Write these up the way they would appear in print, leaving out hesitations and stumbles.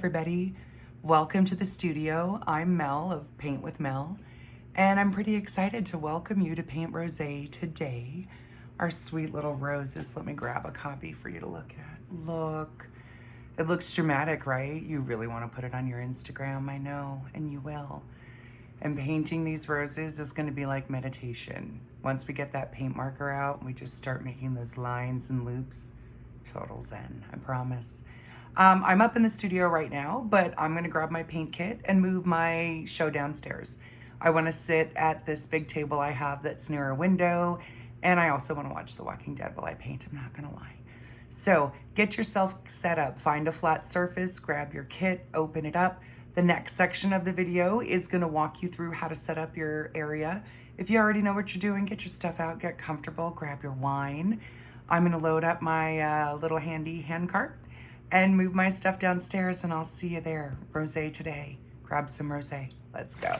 everybody. Welcome to the studio. I'm Mel of Paint with Mel, and I'm pretty excited to welcome you to Paint Rosé today. Our sweet little roses. Let me grab a copy for you to look at. Look, it looks dramatic, right? You really want to put it on your Instagram, I know, and you will. And painting these roses is going to be like meditation. Once we get that paint marker out, we just start making those lines and loops. Total zen, I promise. I'm up in the studio right now, but I'm gonna grab my paint kit and move my show downstairs. I wanna sit at this big table I have that's near a window, and I also wanna watch The Walking Dead while I paint, I'm not gonna lie. So get yourself set up, find a flat surface, grab your kit, open it up. The next section of the video is gonna walk you through how to set up your area. If you already know what you're doing, get your stuff out, get comfortable, grab your wine. I'm gonna load up my little handy hand cart and move my stuff downstairs, and I'll see you there. Rosé today. Grab some rosé. Let's go.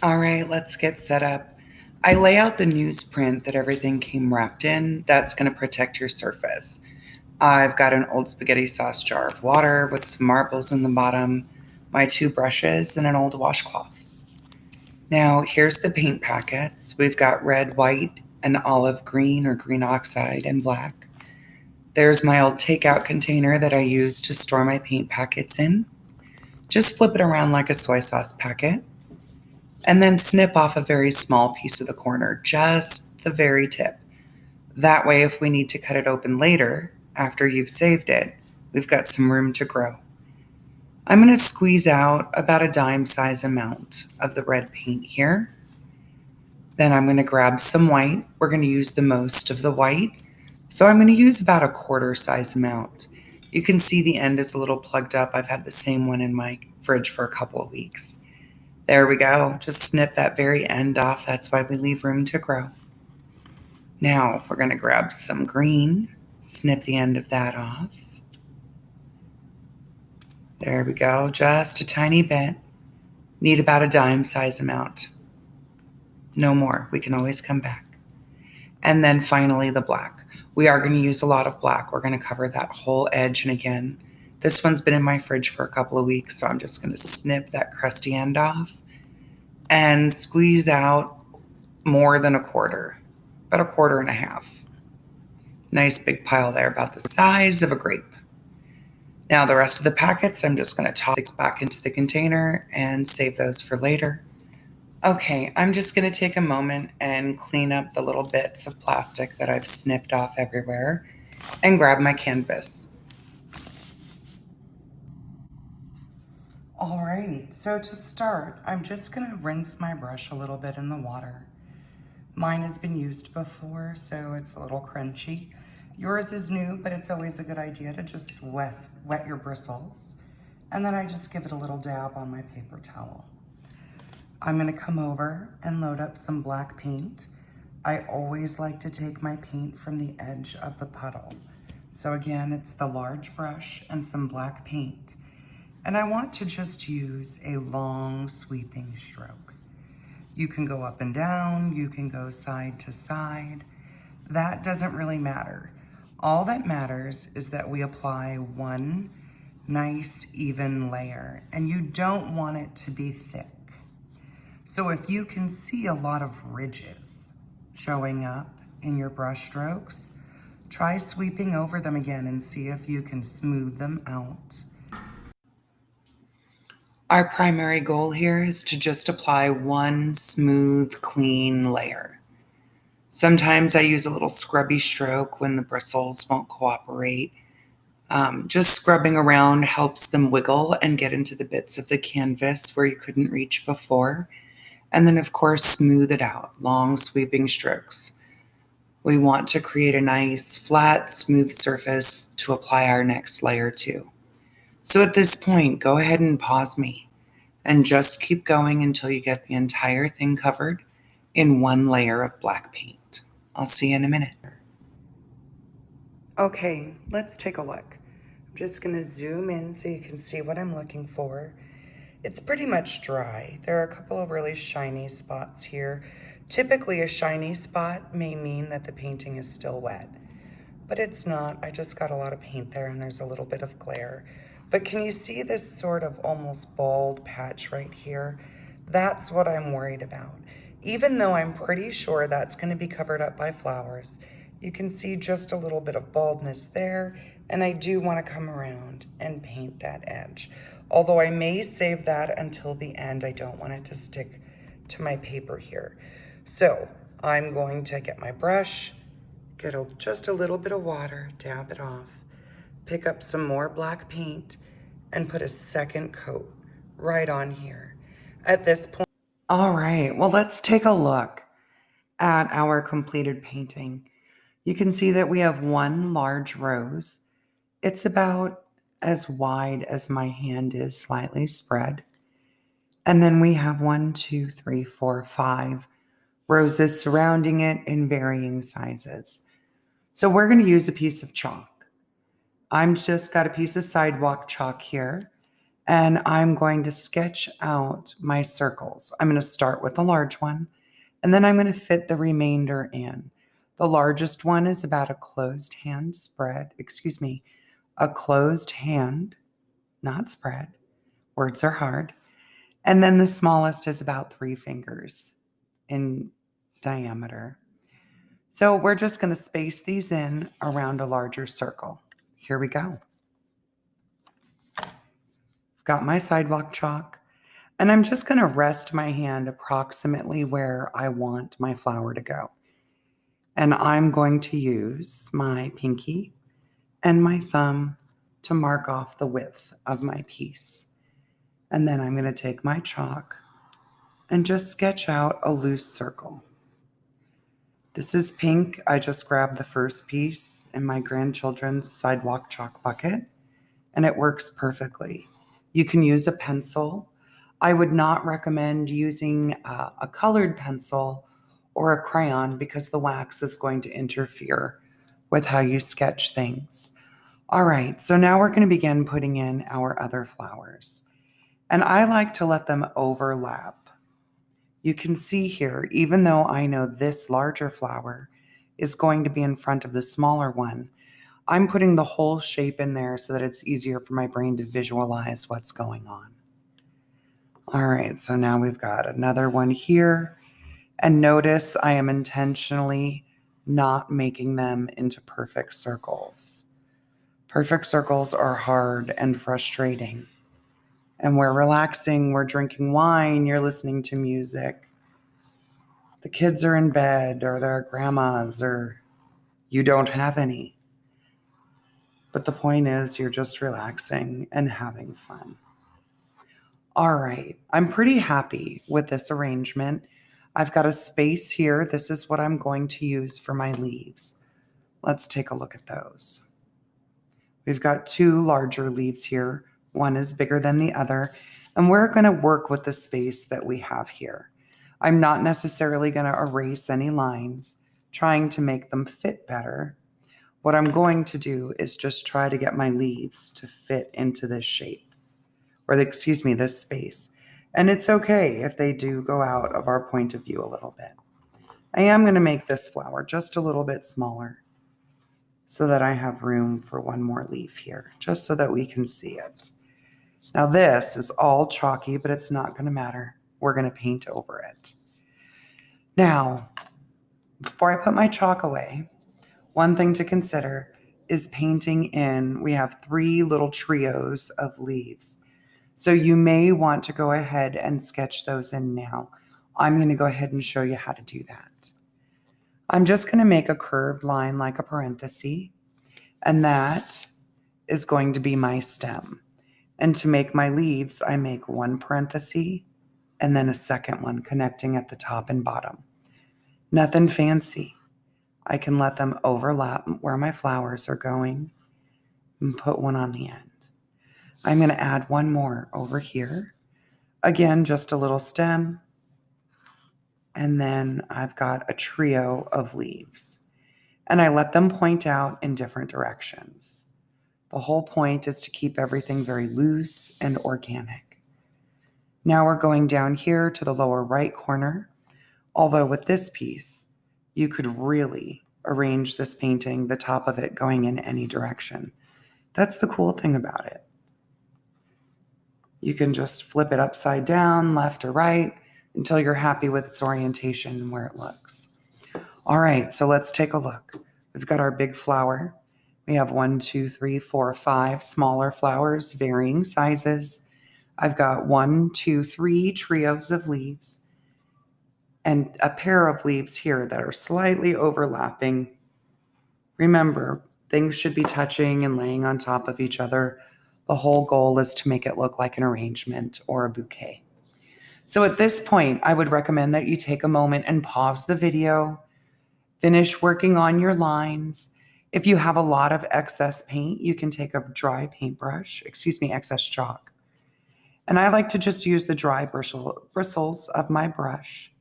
All right, let's get set up. I lay out the newsprint that everything came wrapped in. That's gonna protect your surface. I've got an old spaghetti sauce jar of water with some marbles in the bottom, my 2 brushes, and an old washcloth. Now, here's the paint packets. We've got red, white, and olive green or green oxide, and black. There's my old takeout container that I use to store my paint packets in. Just flip it around like a soy sauce packet, and then snip off a very small piece of the corner, just the very tip. That way, if we need to cut it open later, after you've saved it, we've got some room to grow. I'm going to squeeze out about a dime size amount of the red paint here. Then I'm going to grab some white. We're going to use the most of the white. So I'm going to use about a 1/4 size amount. You can see the end is a little plugged up. I've had the same one in my fridge for a couple of weeks. There we go. Just snip that very end off. That's why we leave room to grow. Now we're going to grab some green, snip the end of that off. There we go. Just a tiny bit. Need about a dime size amount. No more. We can always come back. And then finally the black. We are going to use a lot of black. We're going to cover that whole edge. And again, this one's been in my fridge for a couple of weeks, so I'm just going to snip that crusty end off and squeeze out more than a 1/4, about a 1/4 Nice big pile there, about the size of a grape. Now the rest of the packets, I'm just going to toss these back into the container and save those for later. Okay, I'm just going to take a moment and clean up the little bits of plastic that I've snipped off everywhere and grab my canvas. All right, so to start, I'm just going to rinse my brush a little bit in the water. Mine has been used before, so it's a little crunchy. Yours is new, but it's always a good idea to just wet your bristles. And then I just give it a little dab on my paper towel. I'm gonna come over and load up some black paint. I always like to take my paint from the edge of the puddle. So again, it's the large brush and some black paint. And I want to just use a long sweeping stroke. You can go up and down, you can go side to side. That doesn't really matter. All that matters is that we apply one nice even layer, and you don't want it to be thick. So if you can see a lot of ridges showing up in your brush strokes, try sweeping over them again and see if you can smooth them out. Our primary goal here is to just apply one smooth, clean layer. Sometimes I use a little scrubby stroke when the bristles won't cooperate. Just scrubbing around helps them wiggle and get into the bits of the canvas where you couldn't reach before. And then, of course, smooth it out, long sweeping strokes. We want to create a nice, flat, smooth surface to apply our next layer to. So at this point, go ahead and pause me and just keep going until you get the entire thing covered in one layer of black paint. I'll see you in a minute. Okay, let's take a look. I'm just going to zoom in so you can see what I'm looking for. It's pretty much dry. There are a couple of really shiny spots here. Typically a shiny spot may mean that the painting is still wet, but it's not. I just got a lot of paint there and there's a little bit of glare. But can you see this sort of almost bald patch right here? That's what I'm worried about. Even though I'm pretty sure that's going to be covered up by flowers, you can see just a little bit of baldness there, and I do want to come around and paint that edge. Although I may save that until the end, I don't want it to stick to my paper here. So I'm going to get my brush, get just a little bit of water, dab it off, pick up some more black paint, and put a second coat right on here. At this point, all right, well, let's take a look at our completed painting. You can see that we have one large rose. It's about as wide as my hand is, slightly spread. And then we have 1, 2, 3, 4, 5 roses surrounding it in varying sizes. So we're going to use a piece of chalk. I'm just got a piece of sidewalk chalk here, and I'm going to sketch out my circles. I'm going to start with the large one, and then I'm going to fit the remainder in. The largest one is about a closed hand spread, a closed hand, not spread. Words are hard. And then the smallest is about 3 fingers in diameter. So we're just going to space these in around a larger circle. Here we go. Got my sidewalk chalk, and I'm just going to rest my hand approximately where I want my flower to go. And I'm going to use my pinky and my thumb to mark off the width of my piece. And then I'm going to take my chalk and just sketch out a loose circle. This is pink. I just grabbed the first piece in my grandchildren's sidewalk chalk bucket, and it works perfectly. You can use a pencil. I would not recommend using a colored pencil or a crayon because the wax is going to interfere with how you sketch things. All right, so now we're going to begin putting in our other flowers. And I like to let them overlap. You can see here, even though I know this larger flower is going to be in front of the smaller one, I'm putting the whole shape in there so that it's easier for my brain to visualize what's going on. All right, so now we've got another one here. And notice I am intentionally not making them into perfect circles. Perfect circles are hard and frustrating. And we're relaxing, we're drinking wine, you're listening to music. The kids are in bed, or their grandmas, or you don't have any. But the point is, you're just relaxing and having fun. All right, I'm pretty happy with this arrangement. I've got a space here. This is what I'm going to use for my leaves. Let's take a look at those. We've got 2 larger leaves here. One is bigger than the other, and we're going to work with the space that we have here. I'm not necessarily going to erase any lines, trying to make them fit better. What I'm going to do is just try to get my leaves to fit into this shape, or this space. And it's okay if they do go out of our point of view a little bit. I am going to make this flower just a little bit smaller so that I have room for one more leaf here, just so that we can see it. Now this is all chalky, but it's not going to matter. We're going to paint over it. Now, before I put my chalk away, one thing to consider is painting in, we have 3 little trios of leaves. So you may want to go ahead and sketch those in now. I'm going to go ahead and show you how to do that. I'm just going to make a curved line like a parenthesis, and that is going to be my stem. And to make my leaves, I make 1 parenthesis and then a second one connecting at the top and bottom. Nothing fancy. I can let them overlap where my flowers are going and put one on the end. I'm going to add 1 more over here. Again, just a little stem. And then I've got a trio of leaves. And I let them point out in different directions. The whole point is to keep everything very loose and organic. Now we're going down here to the lower right corner. Although with this piece, you could really arrange this painting, the top of it going in any direction. That's the cool thing about it. You can just flip it upside down, left or right, until you're happy with its orientation and where it looks. All right, so let's take a look. We've got our big flower. We have 1, 2, 3, 4, 5 smaller flowers, varying sizes. I've got 1, 2, 3 trios of leaves and a pair of leaves here that are slightly overlapping. Remember, things should be touching and laying on top of each other. The whole goal is to make it look like an arrangement or a bouquet. So at this point, I would recommend that you take a moment and pause the video, finish working on your lines. If you have a lot of excess paint, you can take a dry paintbrush, excess chalk. And I like to just use the dry bristles of my brush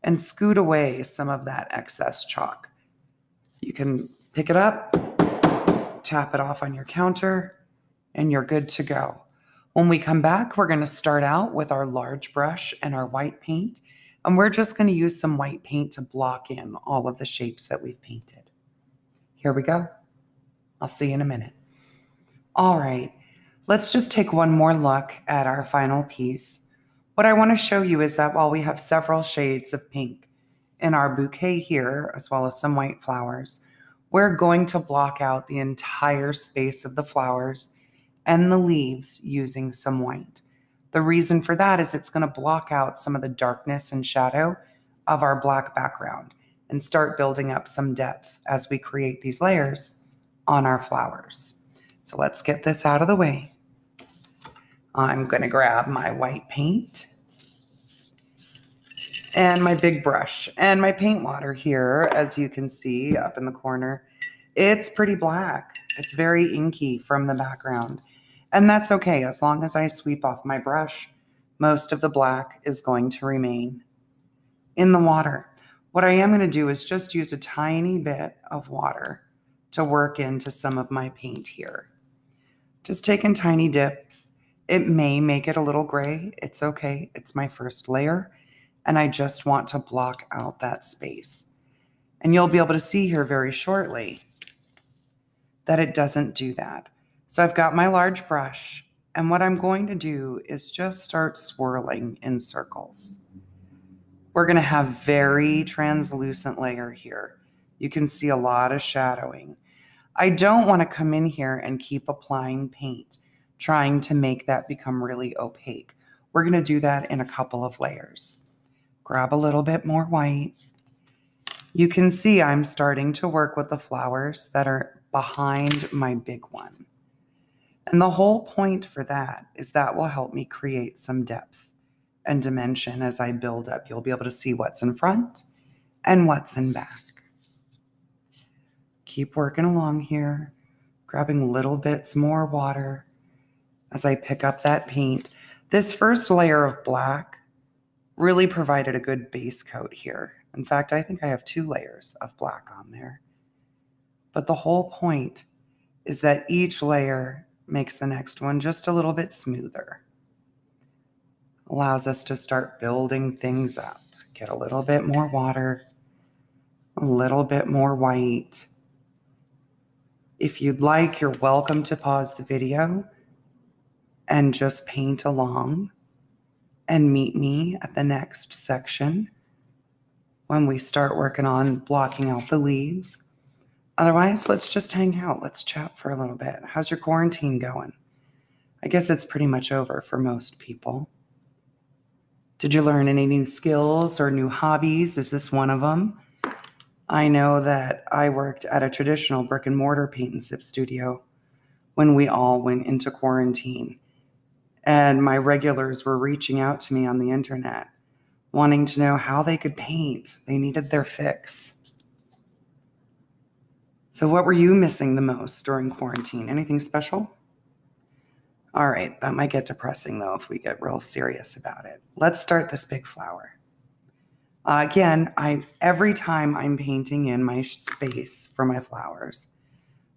and scoot away some of that excess chalk. You can pick it up, tap it off on your counter, and you're good to go. When we come back, we're going to start out with our large brush and our white paint, and we're just going to use some white paint to block in all of the shapes that we've painted. Here we go. I'll see you in a minute. All right, let's just take one more look at our final piece. What I want to show you is that while we have several shades of pink in our bouquet here, as well as some white flowers, we're going to block out the entire space of the flowers and the leaves using some white. The reason for that is it's going to block out some of the darkness and shadow of our black background and start building up some depth as we create these layers on our flowers. So let's get this out of the way. I'm going to grab my white paint and my big brush and my paint water here, as you can see up in the corner. It's pretty black. It's very inky from the background. And that's okay. As long as I sweep off my brush, most of the black is going to remain in the water. What I am going to do is just use a tiny bit of water to work into some of my paint here. Just taking tiny dips. It may make it a little gray. It's okay. It's my first layer, and I just want to block out that space. And you'll be able to see here very shortly that it doesn't do that. So I've got my large brush, and what I'm going to do is just start swirling in circles. We're going to have very translucent layer here. You can see a lot of shadowing. I don't want to come in here and keep applying paint, trying to make that become really opaque. We're going to do that in a couple of layers. Grab a little bit more white. You can see I'm starting to work with the flowers that are behind my big one. And the whole point for that is that will help me create some depth and dimension as I build up. You'll be able to see what's in front and what's in back. Keep working along here, grabbing little bits more water as I pick up that paint. This first layer of black really provided a good base coat here. In fact, I think I have 2 layers of black on there. But the whole point is that each layer makes the next one just a little bit smoother. Allows us to start building things up. Get a little bit more water, a little bit more white. If you'd like, you're welcome to pause the video and just paint along and meet me at the next section when we start working on blocking out the leaves. Otherwise, let's just hang out. Let's chat for a little bit. How's your quarantine going? I guess it's pretty much over for most people. Did you learn any new skills or new hobbies? Is this one of them? I know that I worked at a traditional brick and mortar paint and sip studio when we all went into quarantine. And my regulars were reaching out to me on the internet, wanting to know how they could paint. They needed their fix. So what were you missing the most during quarantine? Anything special? All right, that might get depressing though if we get real serious about it. Let's start this big flower. Again, every time I'm painting in my space for my flowers,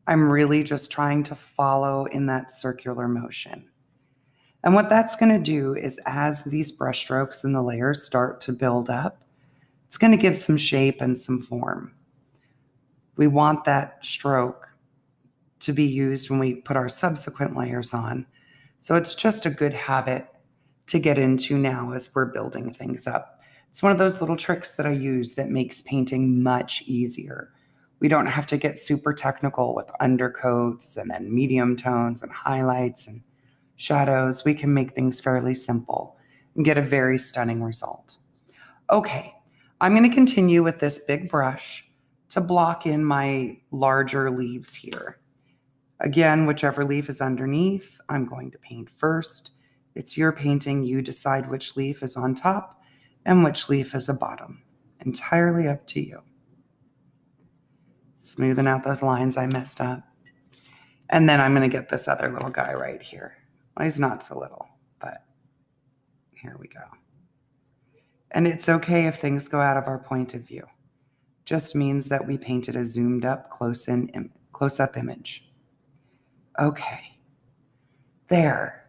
I'm really just trying to follow in that circular motion. And what that's going to do is as these brush strokes and the layers start to build up, it's going to give some shape and some form. We want that stroke to be used when we put our subsequent layers on So it's just a good habit to get into now as we're building things up. It's one of those little tricks that I use that makes painting much easier. We don't have to get super technical with undercoats and then medium tones and highlights and shadows. We can make things fairly simple and get a very stunning result. Okay, I'm going to continue with this big brush to block in my larger leaves here. Again, whichever leaf is underneath, I'm going to paint first. It's your painting. You decide which leaf is on top and which leaf is a bottom. Entirely up to you. Smoothing out those lines I messed up. And then I'm going to get this other little guy right here. Well, he's not so little, but here we go. And it's okay if things go out of our point of view. Just means that we painted a zoomed up close-up image. Okay, there.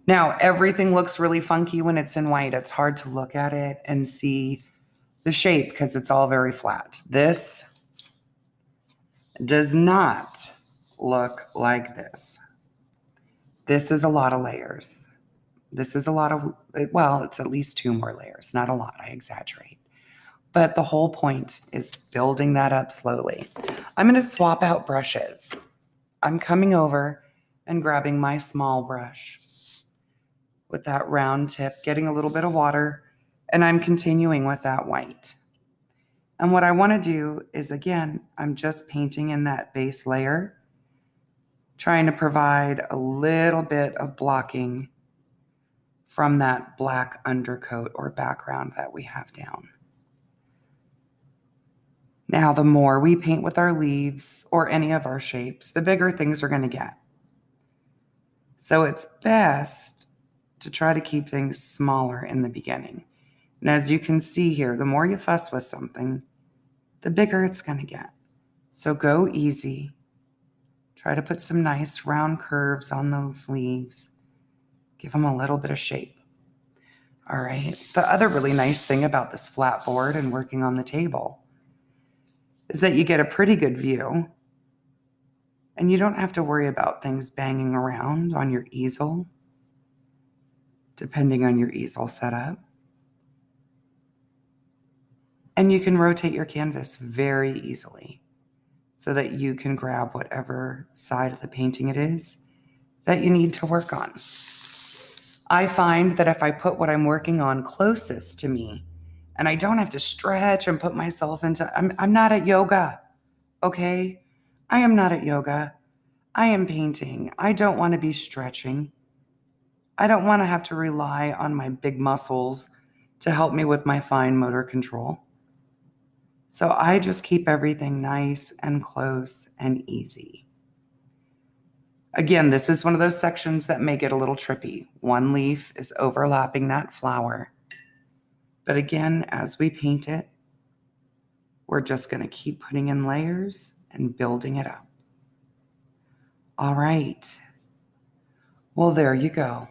Now, everything looks really funky when it's in white. It's hard to look at it and see the shape because it's all very flat. This does not look like this. This is a lot of layers. This is a lot of, well, it's at least 2 more layers. Not a lot, I exaggerate. But the whole point is building that up slowly. I'm going to swap out brushes. I'm coming over and grabbing my small brush with that round tip, getting a little bit of water, and I'm continuing with that white. And what I want to do is, again, I'm just painting in that base layer, trying to provide a little bit of blocking from that black undercoat or background that we have down. Now, the more we paint with our leaves or any of our shapes, the bigger things are going to get. So it's best to try to keep things smaller in the beginning. And as you can see here, the more you fuss with something, the bigger it's going to get. So go easy. Try to put some nice round curves on those leaves. Give them a little bit of shape. All right. The other really nice thing about this flat board and working on the table is that you get a pretty good view and you don't have to worry about things banging around on your easel, depending on your easel setup. And you can rotate your canvas very easily so that you can grab whatever side of the painting it is that you need to work on. I find that if I put what I'm working on closest to me, and I don't have to stretch and put myself into, I'm not at yoga, okay? I am not at yoga. I am painting. I don't want to be stretching. I don't want to have to rely on my big muscles to help me with my fine motor control. So I just keep everything nice and close and easy. Again, this is one of those sections that make it a little trippy. One leaf is overlapping that flower. But again, as we paint it, we're just going to keep putting in layers and building it up. All right. Well, there you go.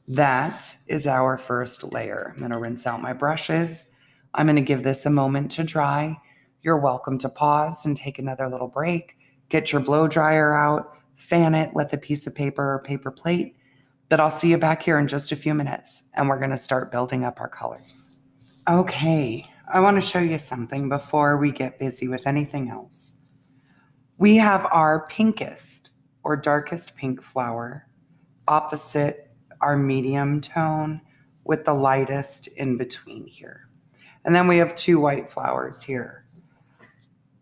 That is our first layer. I'm going to rinse out my brushes. I'm going to give this a moment to dry. You're welcome to pause and take another little break. Get your blow dryer out, fan it with a piece of paper or paper plate. But I'll see you back here in just a few minutes, and we're going to start building up our colors. Okay, I want to show you something before we get busy with anything else. We have our pinkest or darkest pink flower opposite our medium tone with the lightest in between here. And then we have 2 white flowers here.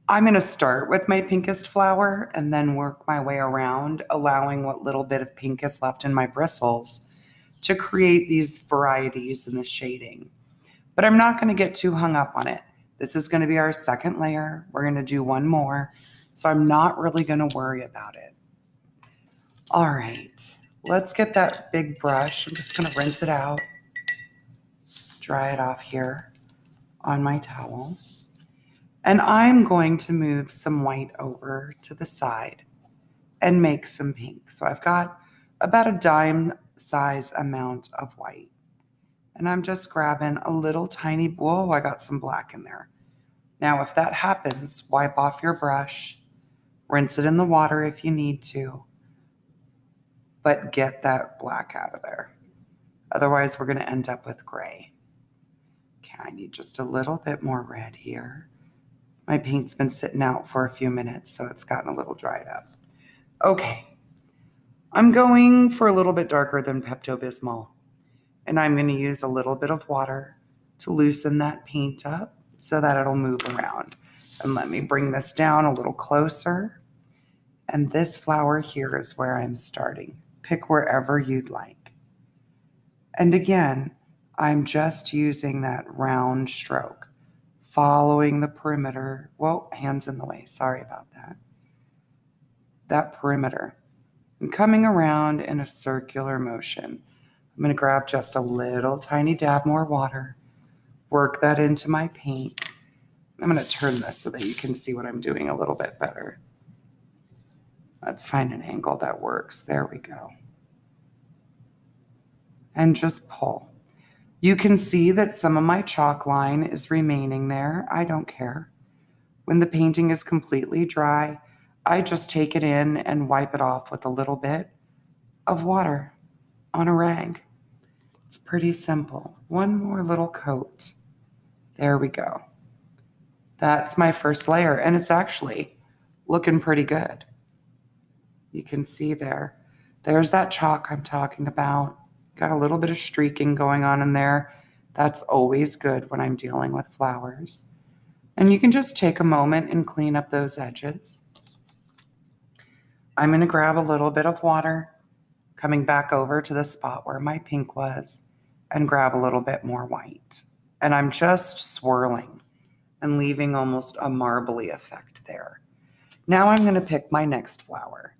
I'm going to start with my pinkest flower and then work my way around, allowing what little bit of pink is left in my bristles to create these varieties in the shading. But I'm not going to get too hung up on it. This is going to be our second layer. We're going to do one more, so I'm not really going to worry about it. All right, let's get that big brush. I'm just going to rinse it out, dry it off here on my towel. And I'm going to move some white over to the side and make some pink. So I've got about a dime size amount of white. And I'm just grabbing a little tiny, whoa, I got some black in there. Now, if that happens, wipe off your brush, rinse it in the water if you need to. but get that black out of there. Otherwise, we're going to end up with gray. Okay, I need just a little bit more red here. My paint's been sitting out for a few minutes, so it's gotten a little dried up. Okay, I'm going for a little bit darker than Pepto-Bismol, and I'm going to use a little bit of water to loosen that paint up so that it'll move around. And let me bring this down a little closer. And this flower here is where I'm starting. Pick wherever you'd like. And again, I'm just using that round stroke, following the perimeter. Whoa, hands in the way. Sorry about that. That perimeter. And coming around in a circular motion. I'm going to grab just a little tiny dab more water, work that into my paint. I'm going to turn this so that you can see what I'm doing a little bit better. Let's find an angle that works. There we go. And just pull. You can see that some of my chalk line is remaining there. I don't care. When the painting is completely dry, I just take it in and wipe it off with a little bit of water on a rag. It's pretty simple. One more little coat. There we go. That's my first layer, and it's actually looking pretty good. You can see there. There's that chalk I'm talking about. Got a little bit of streaking going on in there. That's always good when I'm dealing with flowers. And you can just take a moment and clean up those edges. I'm going to grab a little bit of water, coming back over to the spot where my pink was, and grab a little bit more white. And I'm just swirling and leaving almost a marbly effect there. Now I'm going to pick my next flower.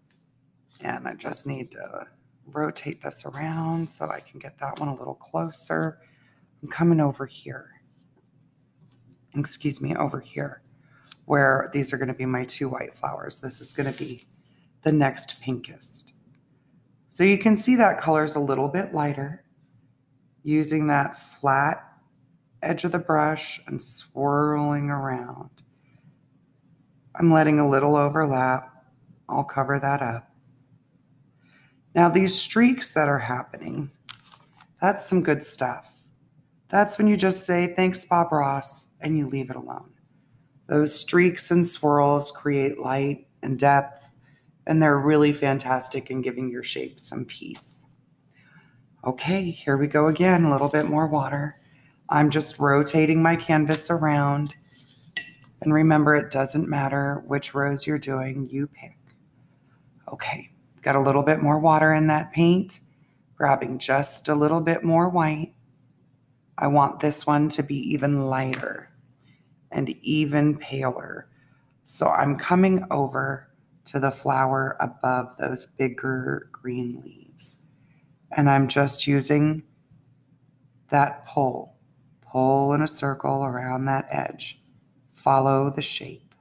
And I just need to rotate this around so I can get that one a little closer. I'm coming over here. Excuse me, over here, where these are going to be my two white flowers. This is going to be the next pinkest. So you can see that color is a little bit lighter. Using that flat edge of the brush and swirling around. I'm letting a little overlap. I'll cover that up. Now these streaks that are happening, that's some good stuff. That's when you just say, thanks, Bob Ross, and you leave it alone. Those streaks and swirls create light and depth, and they're really fantastic in giving your shape some peace. Okay, here we go again, a little bit more water. I'm just rotating my canvas around. And remember, it doesn't matter which rose you're doing, you pick. Okay, got a little bit more water in that paint, grabbing just a little bit more white. I want this one to be even lighter and even paler. So I'm coming over to the flower above those bigger green leaves. And I'm just using that pull in a circle around that edge. Follow the shape.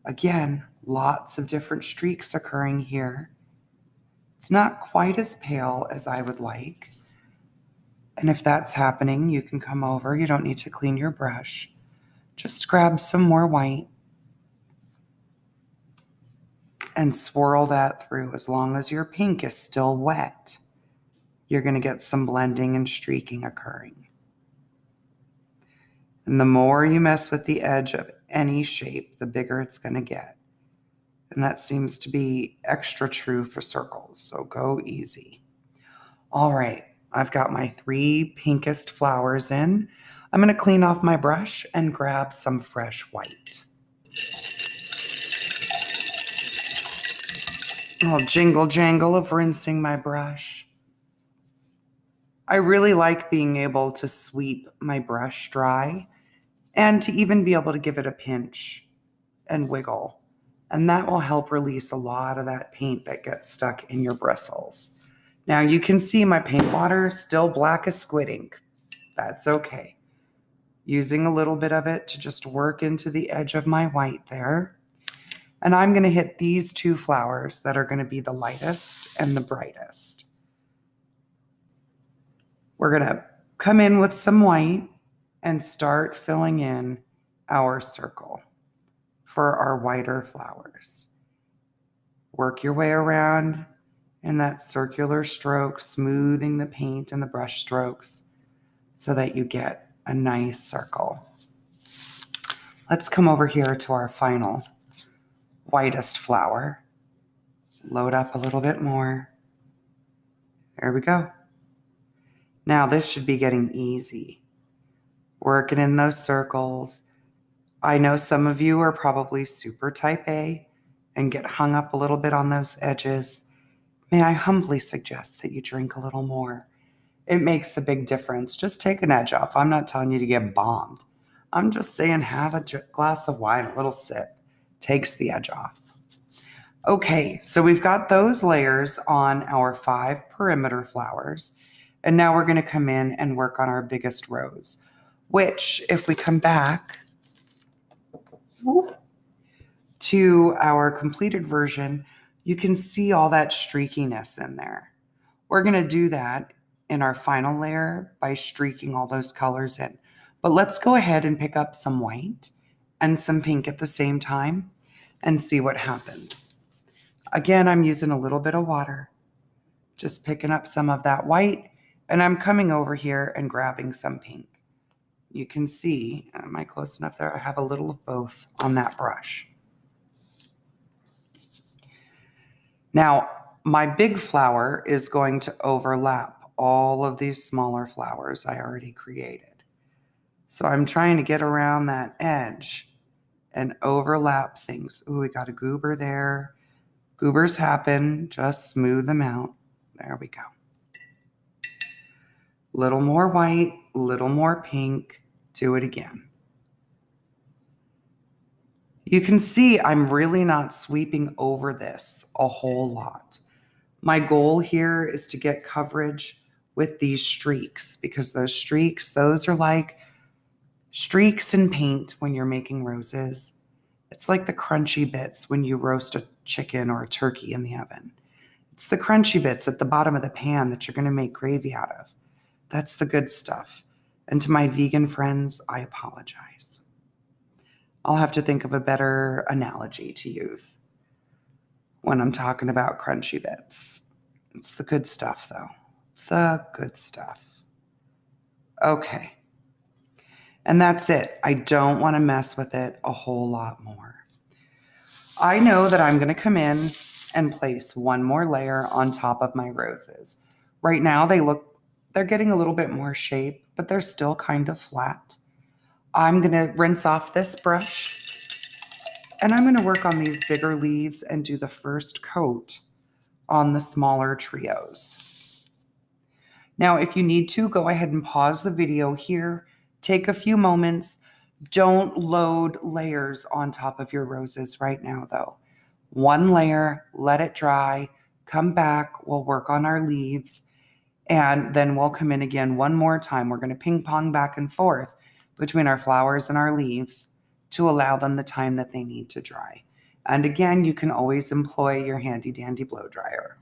Again, lots of different streaks occurring here. It's not quite as pale as I would like. And if that's happening, you can come over. You don't need to clean your brush. Just grab some more white and swirl that through. As long as your pink is still wet, you're going to get some blending and streaking occurring. And the more you mess with the edge of any shape, the bigger it's going to get. And that seems to be extra true for circles, so go easy. All right, I've got my 3 pinkest flowers in. I'm going to clean off my brush and grab some fresh white. Oh, jingle jangle of rinsing my brush. I really like being able to sweep my brush dry and to even be able to give it a pinch and wiggle. And that will help release a lot of that paint that gets stuck in your bristles. Now you can see my paint water is still black as squid ink. That's okay. Using a little bit of it to just work into the edge of my white there. And I'm going to hit these 2 flowers that are going to be the lightest and the brightest. We're going to come in with some white and start filling in our circle for our whiter flowers. Work your way around And that circular stroke, smoothing the paint and the brush strokes so that you get a nice circle. Let's come over here to our final whitest flower. Load up a little bit more. There we go. Now this should be getting easy. Working in those circles. I know some of you are probably super type A and get hung up a little bit on those edges. May I humbly suggest that you drink a little more? It makes a big difference. Just take an edge off. I'm not telling you to get bombed. I'm just saying have a glass of wine, a little sip. Takes the edge off. Okay, so we've got those layers on our 5 perimeter flowers. And now we're going to come in and work on our biggest rose, which if we come back to our completed version, you can see all that streakiness in there. We're going to do that in our final layer by streaking all those colors in. But let's go ahead and pick up some white and some pink at the same time and see what happens. Again, I'm using a little bit of water, just picking up some of that white, and I'm coming over here and grabbing some pink. You can see, am I close enough there? I have a little of both on that brush. Now, my big flower is going to overlap all of these smaller flowers I already created. So I'm trying to get around that edge and overlap things. Ooh, we got a goober there. Goobers happen, just smooth them out. There we go. Little more white, little more pink. Do it again. You can see I'm really not sweeping over this a whole lot. My goal here is to get coverage with these streaks, because those streaks, those are like streaks in paint when you're making roses. It's like the crunchy bits when you roast a chicken or a turkey in the oven. It's the crunchy bits at the bottom of the pan that you're going to make gravy out of. That's the good stuff. And to my vegan friends, I apologize. I'll have to think of a better analogy to use when I'm talking about crunchy bits. It's the good stuff, though. The good stuff. Okay. And that's it. I don't want to mess with it a whole lot more. I know that I'm going to come in and place one more layer on top of my roses. Right now, they're getting a little bit more shape, but they're still kind of flat. I'm going to rinse off this brush, and I'm going to work on these bigger leaves and do the first coat on the smaller trios. Now, if you need to, go ahead and pause the video here. Take a few moments. Don't load layers on top of your roses right now, though. One layer, let it dry, come back, we'll work on our leaves, and then we'll come in again one more time. We're going to ping pong back and forth between our flowers and our leaves to allow them the time that they need to dry. And again, you can always employ your handy dandy blow dryer.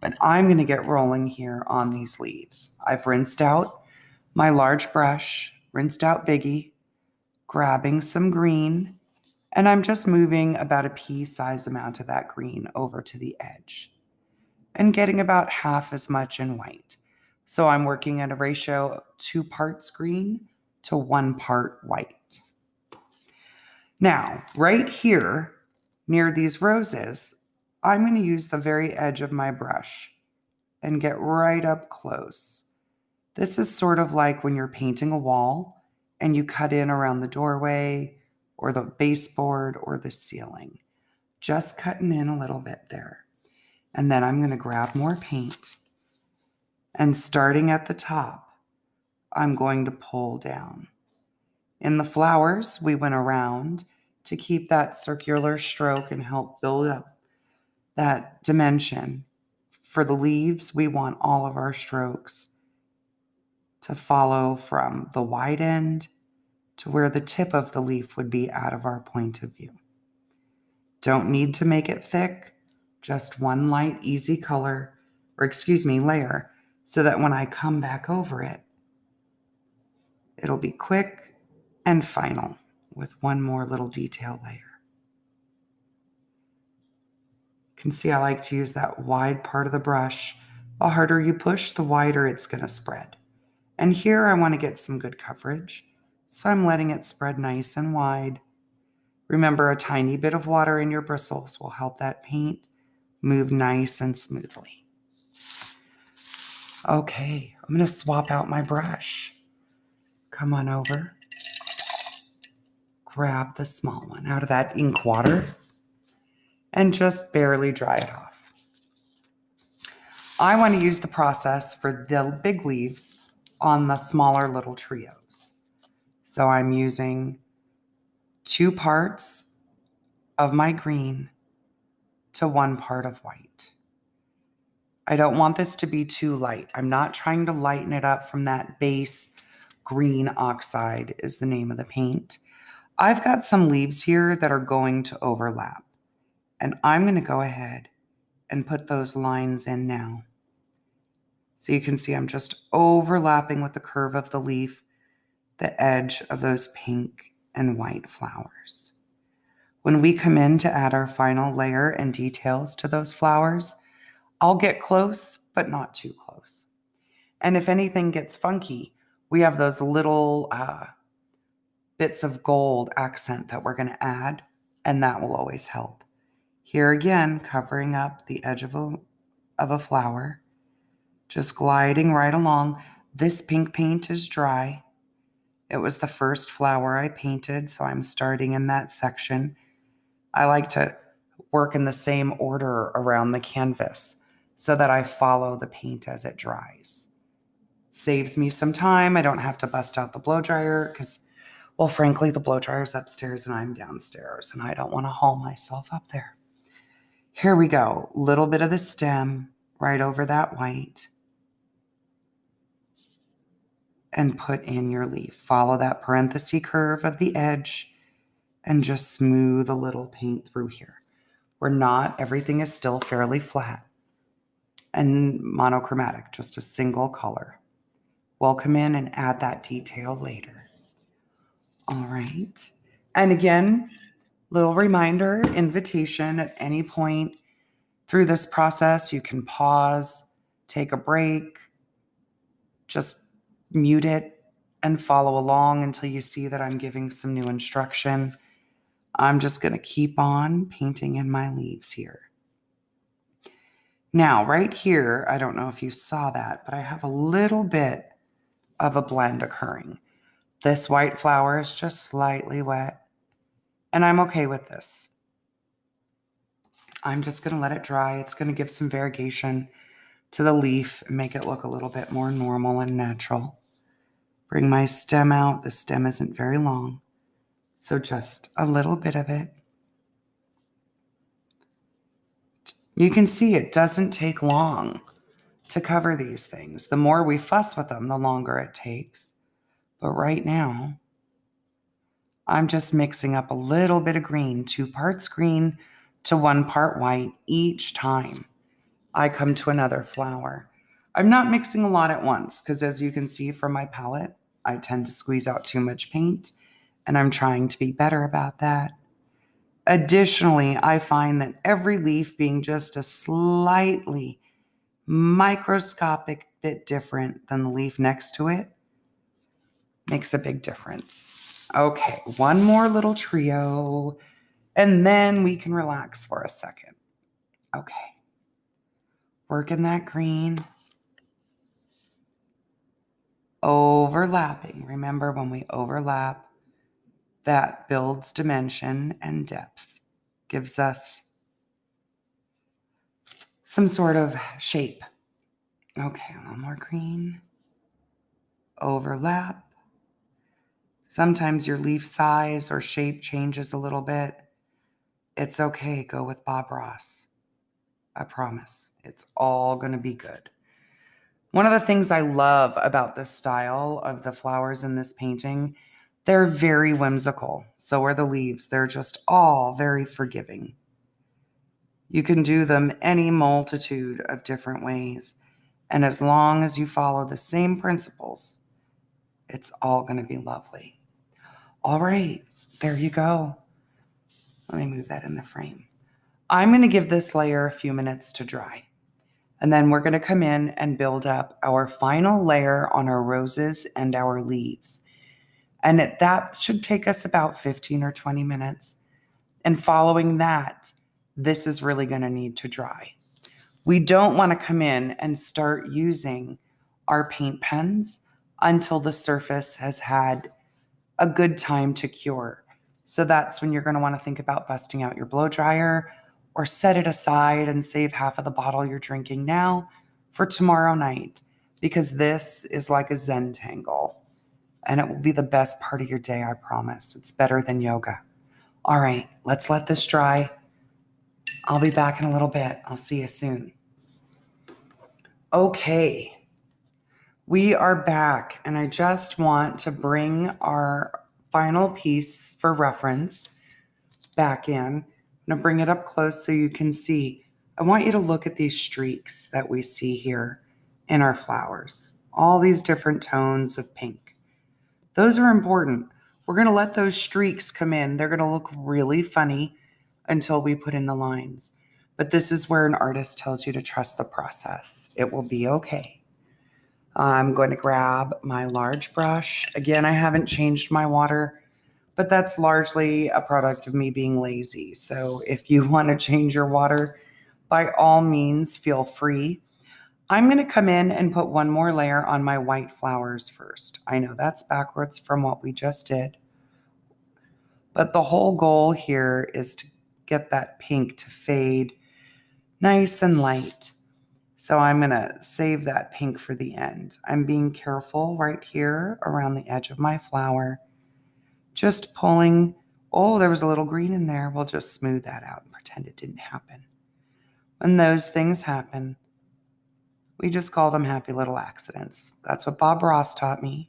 But I'm going to get rolling here on these leaves. I've rinsed out my large brush, rinsed out Biggie, grabbing some green, and I'm just moving about a pea-sized amount of that green over to the edge and getting about half as much in white. So I'm working at a ratio of 2 parts green to 1 part white. Now, right here near these roses, I'm going to use the very edge of my brush and get right up close. This is sort of like when you're painting a wall and you cut in around the doorway or the baseboard or the ceiling. Just cutting in a little bit there. And then I'm going to grab more paint, and starting at the top, I'm going to pull down. In the flowers, we went around to keep that circular stroke and help build up that dimension. For the leaves, we want all of our strokes to follow from the wide end to where the tip of the leaf would be out of our point of view. Don't need to make it thick, just one light, easy layer, so that when I come back over it, it'll be quick and final with one more little detail layer. can see I like to use that wide part of the brush. The harder you push, the wider it's going to spread. And here I want to get some good coverage, so I'm letting it spread nice and wide. Remember, a tiny bit of water in your bristles will help that paint move nice and smoothly. Okay, I'm going to swap out my brush. Come on over. Grab the small one out of that ink water and just barely dry it off. I want to use the process for the big leaves on the smaller little trios. So I'm using 2 parts of my green to 1 part of white. I don't want this to be too light. I'm not trying to lighten it up from that base. Green oxide is the name of the paint. I've got some leaves here that are going to overlap, and I'm going to go ahead and put those lines in now. So you can see I'm just overlapping with the curve of the leaf, the edge of those pink and white flowers. When we come in to add our final layer and details to those flowers, I'll get close, but not too close. And if anything gets funky, we have those little bits of gold accent that we're going to add, and that will always help. Here again, covering up the edge of a flower, just gliding right along. This pink paint is dry. It was the first flower I painted, so I'm starting in that section. I like to work in the same order around the canvas so that I follow the paint as it dries. Saves me some time. I don't have to bust out the blow dryer because, well, frankly, the blow dryer's upstairs and I'm downstairs, and I don't want to haul myself up there. Here we go. Little bit of the stem right over that white. And put in your leaf. Follow that parenthesis curve of the edge and just smooth a little paint through here. Everything is still fairly flat and monochromatic, just a single color. We'll come in and add that detail later. All right. And again, little reminder, invitation at any point through this process, you can pause, take a break, just mute it and follow along until you see that I'm giving some new instruction. I'm just going to keep on painting in my leaves here. Now, right here, I don't know if you saw that, but I have a little bit of a blend occurring. This white flower is just slightly wet, and I'm okay with this. I'm just going to let it dry. It's going to give some variegation to the leaf and make it look a little bit more normal and natural. Bring my stem out. The stem isn't very long, so just a little bit of it. You can see it doesn't take long to cover these things. The more we fuss with them, the longer it takes. But right now, I'm just mixing up a little bit of green, 2 parts green to 1 part white each time I come to another flower. I'm not mixing a lot at once because, as you can see from my palette, I tend to squeeze out too much paint, and I'm trying to be better about that. Additionally, I find that every leaf being just a slightly microscopic bit different than the leaf next to it makes a big difference. Okay, 1 more little trio, and then we can relax for a second. Okay, working that green. Overlapping. Remember, when we overlap, that builds dimension and depth, gives us some sort of shape. Okay, 1 more green. Overlap. Sometimes your leaf size or shape changes a little bit. It's okay. Go with Bob Ross. I promise. It's all going to be good. One of the things I love about this style of the flowers in this painting, they're very whimsical. So are the leaves. They're just all very forgiving. You can do them any multitude of different ways. And as long as you follow the same principles, it's all going to be lovely. All right, there you go. Let me move that in the frame. I'm going to give this layer a few minutes to dry. And then we're going to come in and build up our final layer on our roses and our leaves. And that should take us about 15 or 20 minutes. And following that, this is really going to need to dry. We don't want to come in and start using our paint pens until the surface has had a good time to cure. So that's when you're going to want to think about busting out your blow dryer or set it aside and save half of the bottle you're drinking now for tomorrow night, because this is like a Zentangle and it will be the best part of your day, I promise. It's better than yoga. All right, let's let this dry. I'll be back in a little bit. I'll see you soon. Okay, we are back, and I just want to bring our final piece for reference back in. I'm going to bring it up close so you can see. I want you to look at these streaks that we see here in our flowers, all these different tones of pink. Those are important. We're going to let those streaks come in. They're going to look really funny until we put in the lines. But this is where an artist tells you to trust the process. It will be okay. I'm going to grab my large brush. Again, I haven't changed my water, but that's largely a product of me being lazy. So if you want to change your water, by all means, feel free. I'm going to come in and put one more layer on my white flowers first. I know that's backwards from what we just did, but the whole goal here is to get that pink to fade nice and light. So I'm going to save that pink for the end. I'm being careful right here around the edge of my flower, just pulling. Oh, there was a little green in there. We'll just smooth that out and pretend it didn't happen. When those things happen, we just call them happy little accidents. That's what Bob Ross taught me,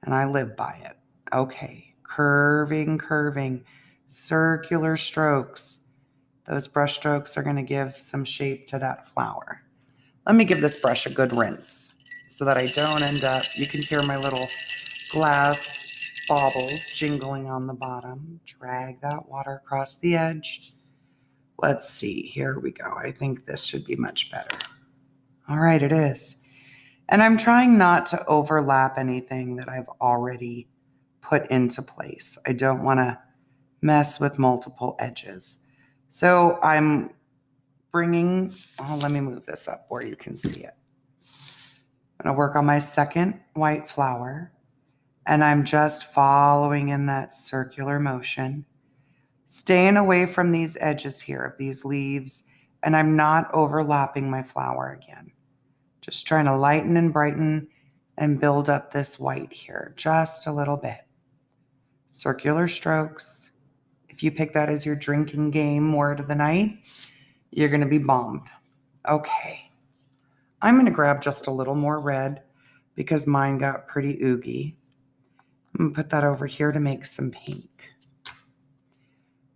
and I live by it. Okay, curving, circular strokes. Those brush strokes are going to give some shape to that flower. Let me give this brush a good rinse so that I don't end up, you can hear my little glass baubles jingling on the bottom. Drag that water across the edge. Let's see, here we go. I think this should be much better. All right, it is. And I'm trying not to overlap anything that I've already put into place. I don't want to mess with multiple edges. So I'm bringing, let me move this up where you can see it. I'm going to work on my second white flower, and I'm just following in that circular motion, staying away from these edges here of these leaves, and I'm not overlapping my flower again. Just trying to lighten and brighten and build up this white here just a little bit. Circular strokes. If you pick that as your drinking game word of the night, you're going to be bombed. Okay. I'm going to grab just a little more red because mine got pretty oogie. I'm going to put that over here to make some pink.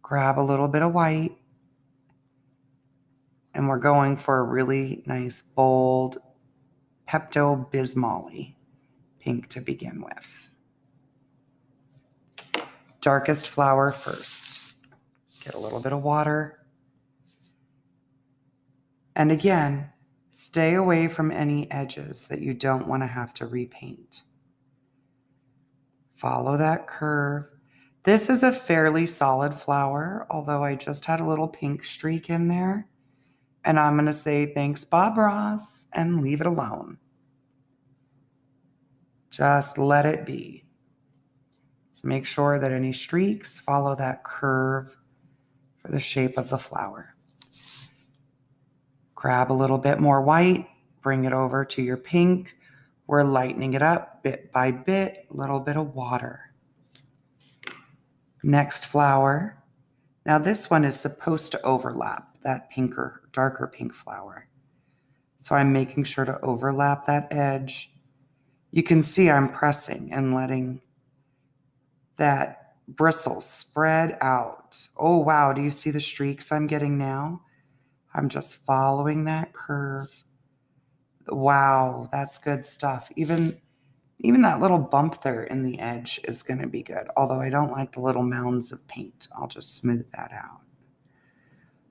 Grab a little bit of white. And we're going for a really nice, bold Pepto-Bismol pink to begin with. Darkest flower first. Get a little bit of water. And again, stay away from any edges that you don't want to have to repaint. Follow that curve. This is a fairly solid flower, although I just had a little pink streak in there. And I'm going to say thanks, Bob Ross, and leave it alone. Just let it be. So make sure that any streaks follow that curve for the shape of the flower. Grab a little bit more white, bring it over to your pink. We're lightening it up bit by bit, a little bit of water. Next flower. Now this one is supposed to overlap that pinker, darker pink flower. So I'm making sure to overlap that edge. You can see I'm pressing and letting that bristle spread out. Oh, wow. Do you see the streaks I'm getting now? I'm just following that curve. Wow, that's good stuff. Even that little bump there in the edge is going to be good. Although I don't like the little mounds of paint. I'll just smooth that out.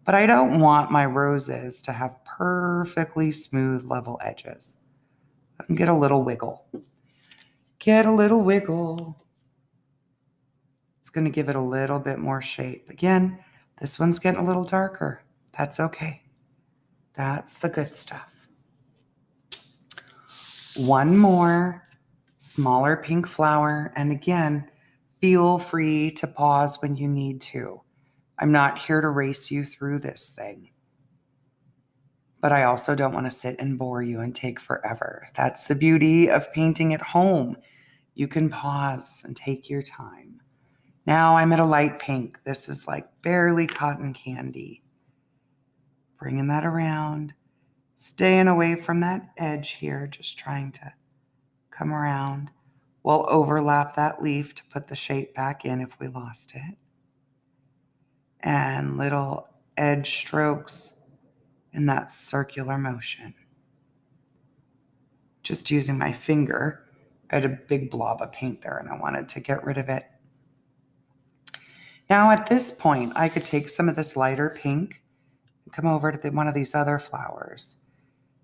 But I don't want my roses to have perfectly smooth, level edges. I can get a little wiggle. Get a little wiggle. It's going to give it a little bit more shape. Again, this one's getting a little darker. That's okay. That's the good stuff. One more smaller pink flower. And again, feel free to pause when you need to. I'm not here to race you through this thing. But I also don't want to sit and bore you and take forever. That's the beauty of painting at home. You can pause and take your time. Now I'm at a light pink. This is like barely cotton candy. Bringing that around. Staying away from that edge here. Just trying to come around. We'll overlap that leaf to put the shape back in if we lost it. And little edge strokes in that circular motion. Just using my finger. I had a big blob of paint there and I wanted to get rid of it. Now at this point, I could take some of this lighter pink and come over to one of these other flowers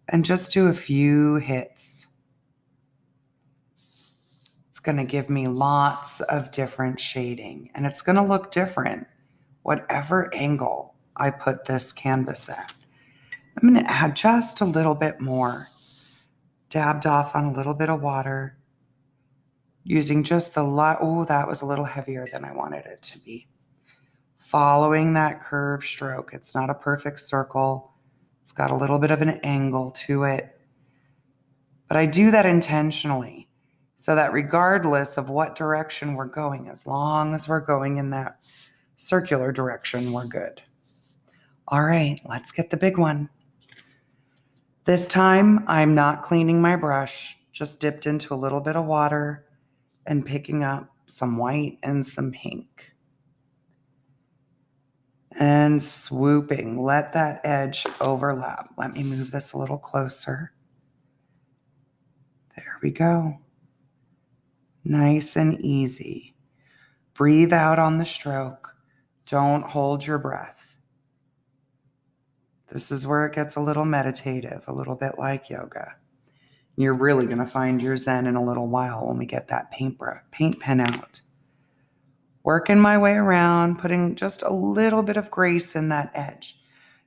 and just do a few hits. It's going to give me lots of different shading and it's going to look different whatever angle I put this canvas at. I'm going to add just a little bit more, dabbed off on a little bit of water, using just the light. Oh, that was a little heavier than I wanted it to be. Following that curve stroke. It's not a perfect circle. It's got a little bit of an angle to it. But I do that intentionally so that regardless of what direction we're going, as long as we're going in that circular direction, we're good. All right, let's get the big one. This time, I'm not cleaning my brush, just dipped into a little bit of water and picking up some white and some pink. And swooping, let that edge overlap. Let me move this a little closer. There we go. Nice and easy. Breathe out on the stroke. Don't hold your breath. This is where it gets a little meditative, a little bit like yoga. You're really going to find your zen in a little while when we get that paint pen out. Working my way around, putting just a little bit of grace in that edge.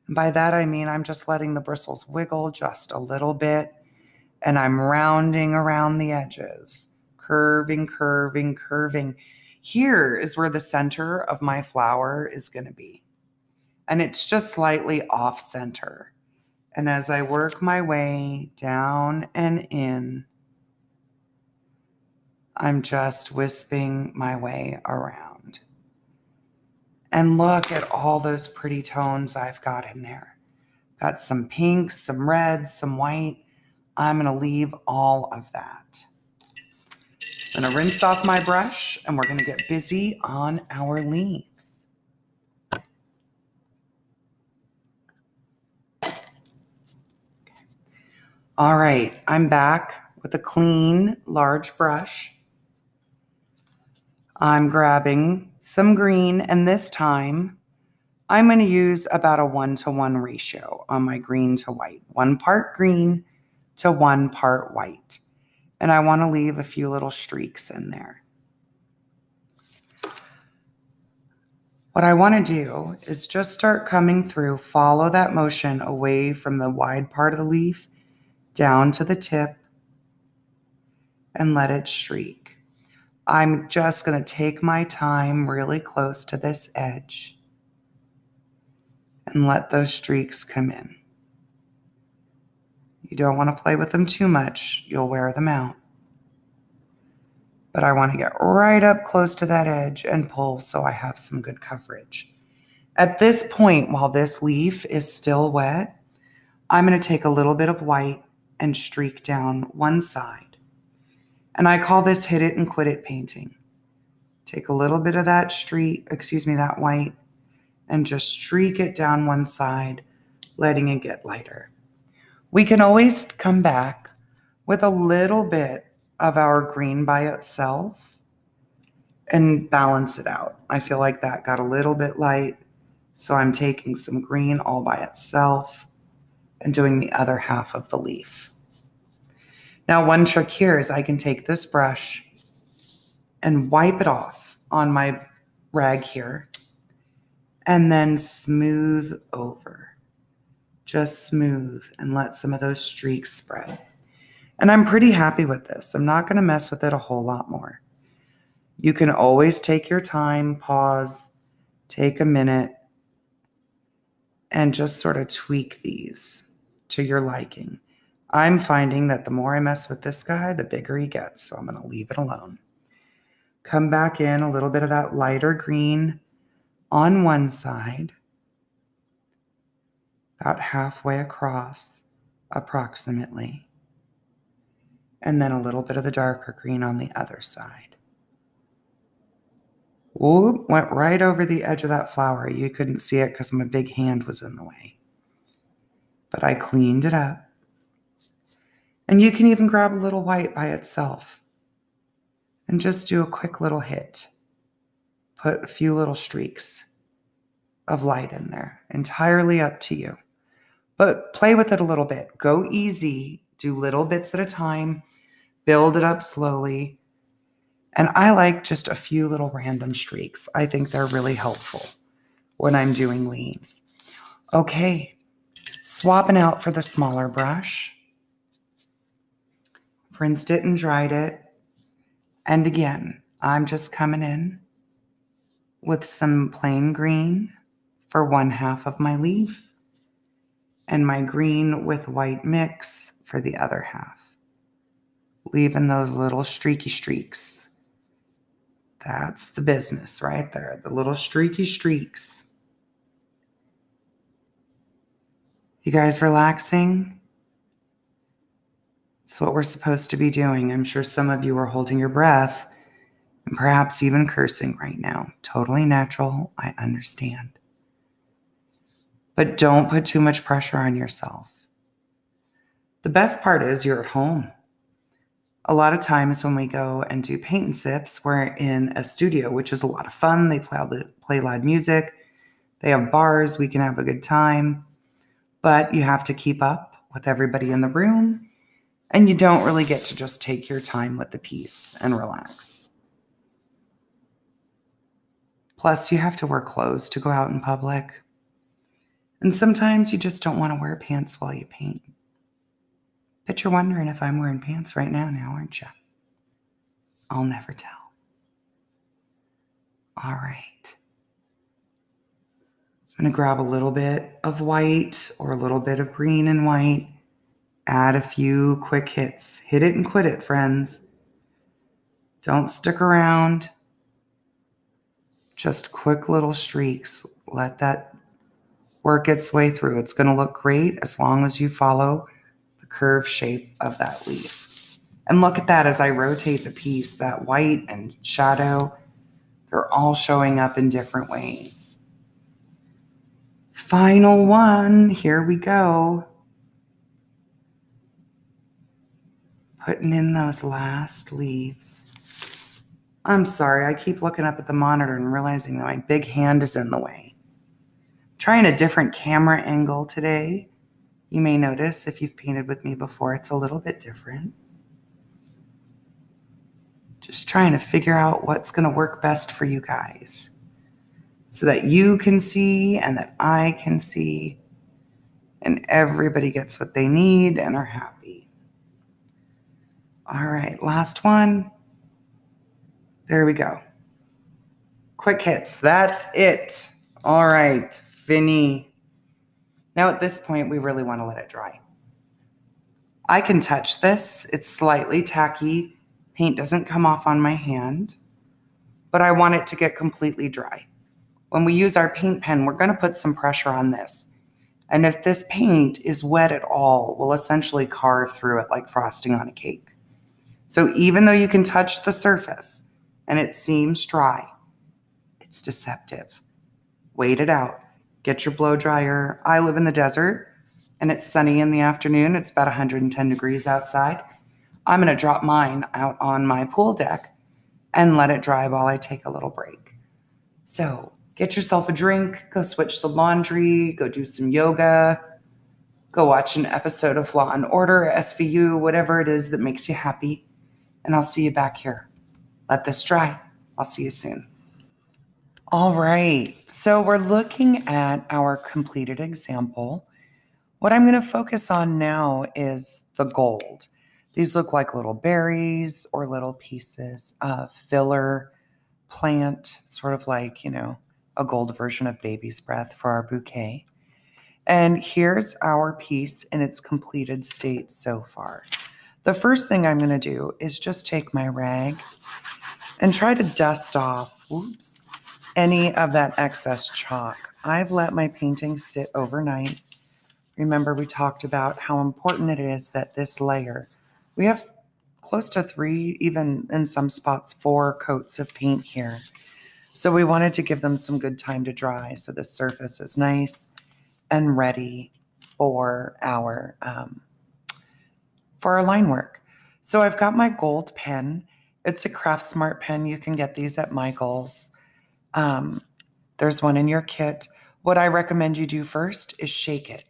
And by that, I mean I'm just letting the bristles wiggle just a little bit, and I'm rounding around the edges, curving, curving, curving. Here is where the center of my flower is going to be. And it's just slightly off center. And as I work my way down and in, I'm just wisping my way around. And look at all those pretty tones I've got in there. Got some pinks, some reds, some white. I'm going to leave all of that. I'm going to rinse off my brush and we're going to get busy on our leaves. All right, I'm back with a clean, large brush. I'm grabbing some green, and this time I'm going to use about a 1-to-1 ratio on my green to white. 1 part green to 1 part white. And I want to leave a few little streaks in there. What I want to do is just start coming through, follow that motion away from the wide part of the leaf down to the tip and let it streak. I'm just going to take my time really close to this edge and let those streaks come in. You don't want to play with them too much. You'll wear them out. But I want to get right up close to that edge and pull so I have some good coverage. At this point, while this leaf is still wet, I'm going to take a little bit of white and streak down one side. And I call this hit it and quit it painting. Take a little bit of that that white, and just streak it down one side, letting it get lighter. We can always come back with a little bit of our green by itself and balance it out. I feel like that got a little bit light, So I'm taking some green all by itself and doing the other half of the leaf. Now, one trick here is I can take this brush and wipe it off on my rag here and then smooth over. Just smooth and let some of those streaks spread. And I'm pretty happy with this. I'm not going to mess with it a whole lot more. You can always take your time, pause, take a minute, and just sort of tweak these to your liking. I'm finding that the more I mess with this guy, the bigger he gets, so I'm going to leave it alone. Come back in a little bit of that lighter green on one side, about halfway across, approximately, and then a little bit of the darker green on the other side. Ooh, went right over the edge of that flower. You couldn't see it because my big hand was in the way. But I cleaned it up. And you can even grab a little white by itself and just do a quick little hit. Put a few little streaks of light in there. Entirely up to you. But play with it a little bit. Go easy. Do little bits at a time. Build it up slowly. And I like just a few little random streaks. I think they're really helpful when I'm doing leaves. Okay, swapping out for the smaller brush. Rinsed it and dried it. And again, I'm just coming in with some plain green for one half of my leaf and my green with white mix for the other half. Leaving those little streaky streaks. That's the business right there, the little streaky streaks. You guys relaxing? It's what we're supposed to be doing. I'm sure some of you are holding your breath and perhaps even cursing right now. Totally natural, I understand. But don't put too much pressure on yourself. The best part is you're at home. A lot of times when we go and do paint and sips, we're in a studio, which is a lot of fun. They play loud music. They have bars. We can have a good time. But you have to keep up with everybody in the room. And you don't really get to just take your time with the piece and relax. Plus, you have to wear clothes to go out in public. And sometimes you just don't want to wear pants while you paint. But you're wondering if I'm wearing pants right now, aren't you? I'll never tell. All right. I'm going to grab a little bit of white or a little bit of green and white. Add a few quick hits. Hit it and quit it, friends. Don't stick around. Just quick little streaks. Let that work its way through. It's going to look great as long as you follow the curved shape of that leaf. And look at that as I rotate the piece, that white and shadow, they're all showing up in different ways. Final one, here we go. Putting in those last leaves. I'm sorry, I keep looking up at the monitor and realizing that my big hand is in the way. Trying a different camera angle today. You may notice if you've painted with me before, it's a little bit different. Just trying to figure out what's going to work best for you guys so that you can see and that I can see and everybody gets what they need and are happy. All right, last one. There we go. Quick hits. That's it. All right, fini. Now at this point, we really want to let it dry. I can touch this. It's slightly tacky. Paint doesn't come off on my hand, but I want it to get completely dry. When we use our paint pen, we're going to put some pressure on this. And if this paint is wet at all, we'll essentially carve through it like frosting on a cake. So even though you can touch the surface and it seems dry, it's deceptive. Wait it out. Get your blow dryer. I live in the desert and it's sunny in the afternoon. It's about 110 degrees outside. I'm going to drop mine out on my pool deck and let it dry while I take a little break. So Get yourself a drink, go switch the laundry, go do some yoga, go watch an episode of Law and Order, SVU, whatever it is that makes you happy. And I'll see you back here. Let this dry. I'll see you soon. All right, so we're looking at our completed example. What I'm going to focus on now is the gold. These look like little berries or little pieces of filler plant, sort of like, a gold version of baby's breath for our bouquet. And here's our piece in its completed state so far. The first thing I'm going to do is just take my rag and try to dust off, any of that excess chalk. I've let my painting sit overnight. Remember, we talked about how important it is that this layer, we have close to 3, even in some spots 4 coats of paint here. So we wanted to give them some good time to dry so the surface is nice and ready for our line work. So I've got my gold pen. It's a Craft Smart pen. You can get these at Michael's. There's one in your kit. What I recommend you do first is shake it.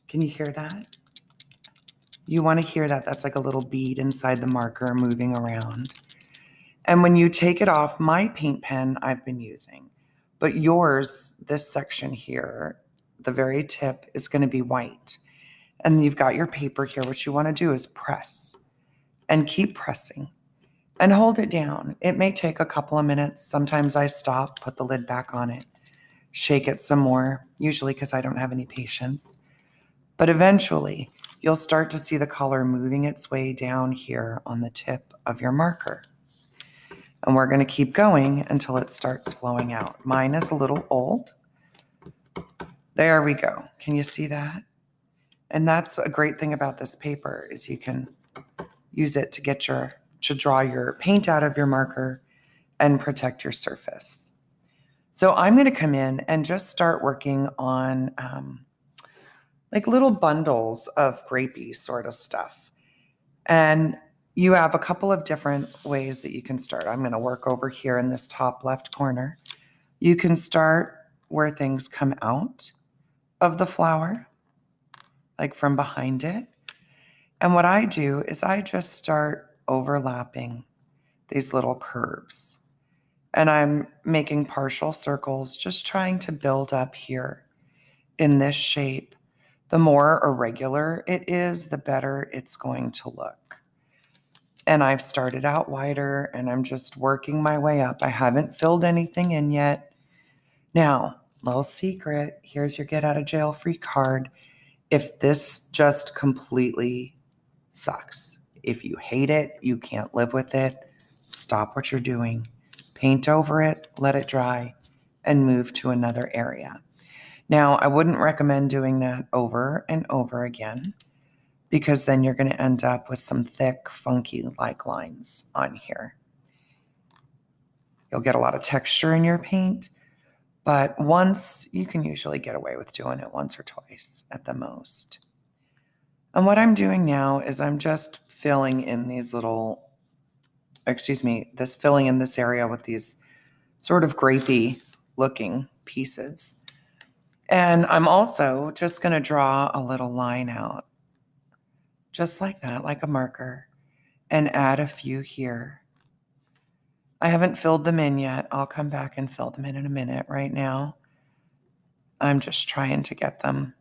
Can you hear that? You want to hear that. That's like a little bead inside the marker moving around. And when you take it off, my paint pen I've been using, but yours, this section here, the very tip is going to be white. And you've got your paper here. What you want to do is press and keep pressing and hold it down. It may take a couple of minutes. Sometimes I stop, put the lid back on it, shake it some more, usually because I don't have any patience. But eventually, you'll start to see the color moving its way down here on the tip of your marker. And we're going to keep going until it starts flowing out. Mine is a little old. There we go. Can you see that? And that's a great thing about this paper is you can use it to draw your paint out of your marker and protect your surface. So I'm going to come in and just start working on like little bundles of grapey sort of stuff. And you have a couple of different ways that you can start. I'm going to work over here in this top left corner. You can start where things come out of the flower, like from behind it. And what I do is I just start overlapping these little curves. And I'm making partial circles, just trying to build up here in this shape. The more irregular it is, the better it's going to look. And I've started out wider and I'm just working my way up. I haven't filled anything in yet. Now, little secret, here's your get out of jail free card. If this just completely sucks, if you hate it, you can't live with it, stop what you're doing, paint over it, let it dry, and move to another area. Now, I wouldn't recommend doing that over and over again because then you're going to end up with some thick, funky like lines on here. You'll get a lot of texture in your paint, but once, you can usually get away with doing it once or twice at the most. And what I'm doing now is I'm just filling in these little, filling in this area with these sort of grapey looking pieces. And I'm also just going to draw a little line out, just like that, like a marker, and add a few here. I haven't filled them in yet. I'll come back and fill them in a minute. Right now, I'm just trying to get them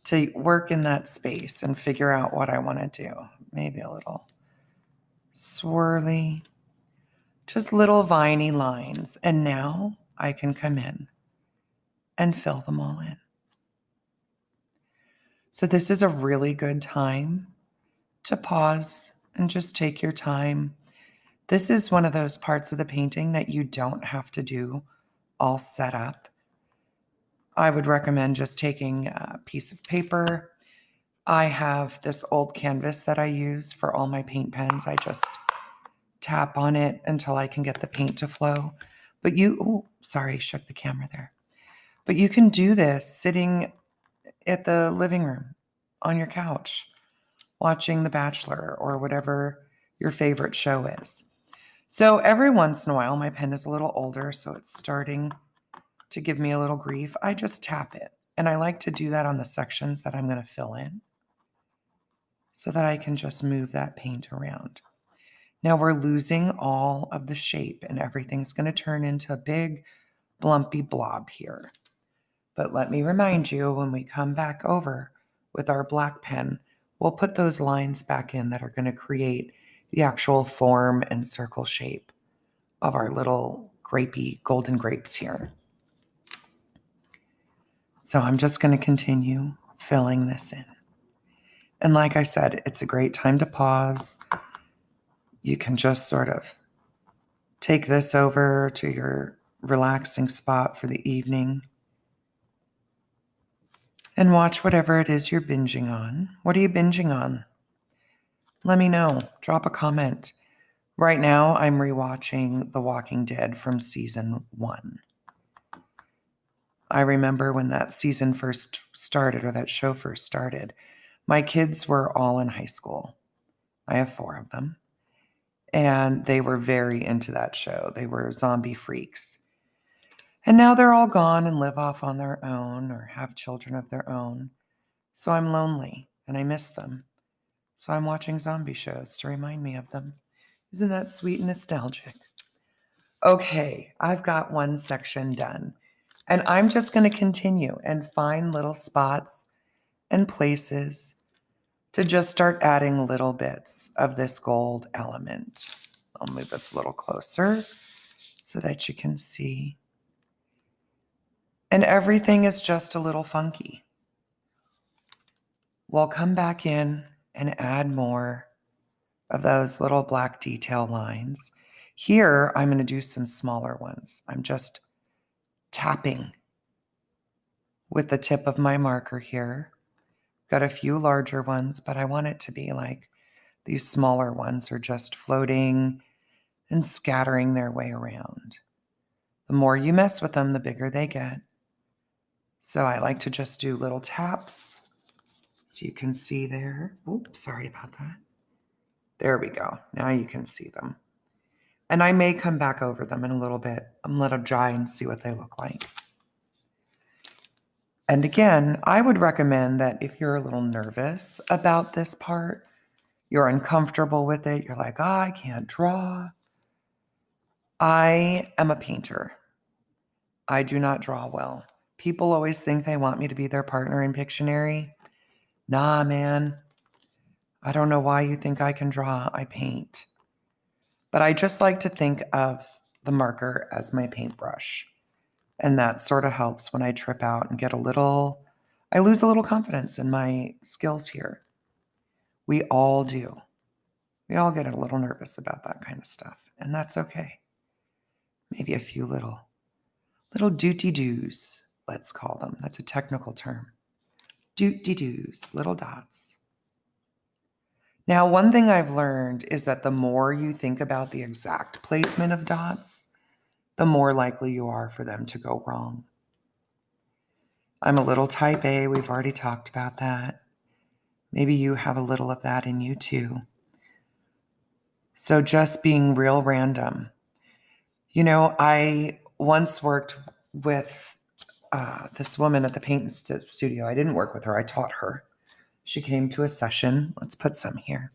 to work in that space and figure out what I want to do. Maybe a little swirly, just little viney lines. And now I can come in and fill them all in. So this is a really good time to pause and just take your time. This is one of those parts of the painting that you don't have to do all set up. I would recommend just taking a piece of paper. I have this old canvas that I use for all my paint pens. I just tap on it until I can get the paint to flow. But shook the camera there. But you can do this sitting at the living room on your couch, watching The Bachelor or whatever your favorite show is. So every once in a while, my pen is a little older, so it's starting to give me a little grief. I just tap it. And I like to do that on the sections that I'm going to fill in so that I can just move that paint around. Now we're losing all of the shape and everything's going to turn into a big blumpy blob here. But let me remind you, when we come back over with our black pen, we'll put those lines back in that are going to create the actual form and circle shape of our little grapey golden grapes here. So I'm just going to continue filling this in. And like I said, it's a great time to pause. You can just sort of take this over to your relaxing spot for the evening and watch whatever it is you're binging on. What are you binging on? Let me know. Drop a comment. Right now, I'm rewatching The Walking Dead from season 1. I remember when that season first started, or that show first started, my kids were all in high school. I have 4 of them. And they were very into that show. They were zombie freaks. And now they're all gone and live off on their own or have children of their own. So I'm lonely and I miss them. So I'm watching zombie shows to remind me of them. Isn't that sweet and nostalgic? Okay, I've got one section done. And I'm just going to continue and find little spots and places to just start adding little bits of this gold element. I'll move this a little closer so that you can see. And everything is just a little funky. We'll come back in and add more of those little black detail lines. Here, I'm going to do some smaller ones. I'm just tapping with the tip of my marker here. Got a few larger ones, but I want it to be like these smaller ones are just floating and scattering their way around. The more you mess with them, the bigger they get. So I like to just do little taps. So you can see there. Oops, sorry about that. There we go. Now you can see them. And I may come back over them in a little bit and let them dry and see what they look like. And again, I would recommend that if you're a little nervous about this part, you're uncomfortable with it, you're like, I can't draw. I am a painter. I do not draw well. People always think they want me to be their partner in Pictionary. Nah, man. I don't know why you think I can draw. I paint. But I just like to think of the marker as my paintbrush. And that sort of helps when I trip out and I lose a little confidence in my skills here. We all do. We all get a little nervous about that kind of stuff. And that's okay. Maybe a few little doot-de-doos, let's call them. That's a technical term. Doot-de-doos, little dots. Now, one thing I've learned is that the more you think about the exact placement of dots, the more likely you are for them to go wrong. I'm a little type A. We've already talked about that. Maybe you have a little of that in you too. So just being real random. You know, I once worked with this woman at the paint studio. I didn't work with her. I taught her. She came to a session. Let's put some here.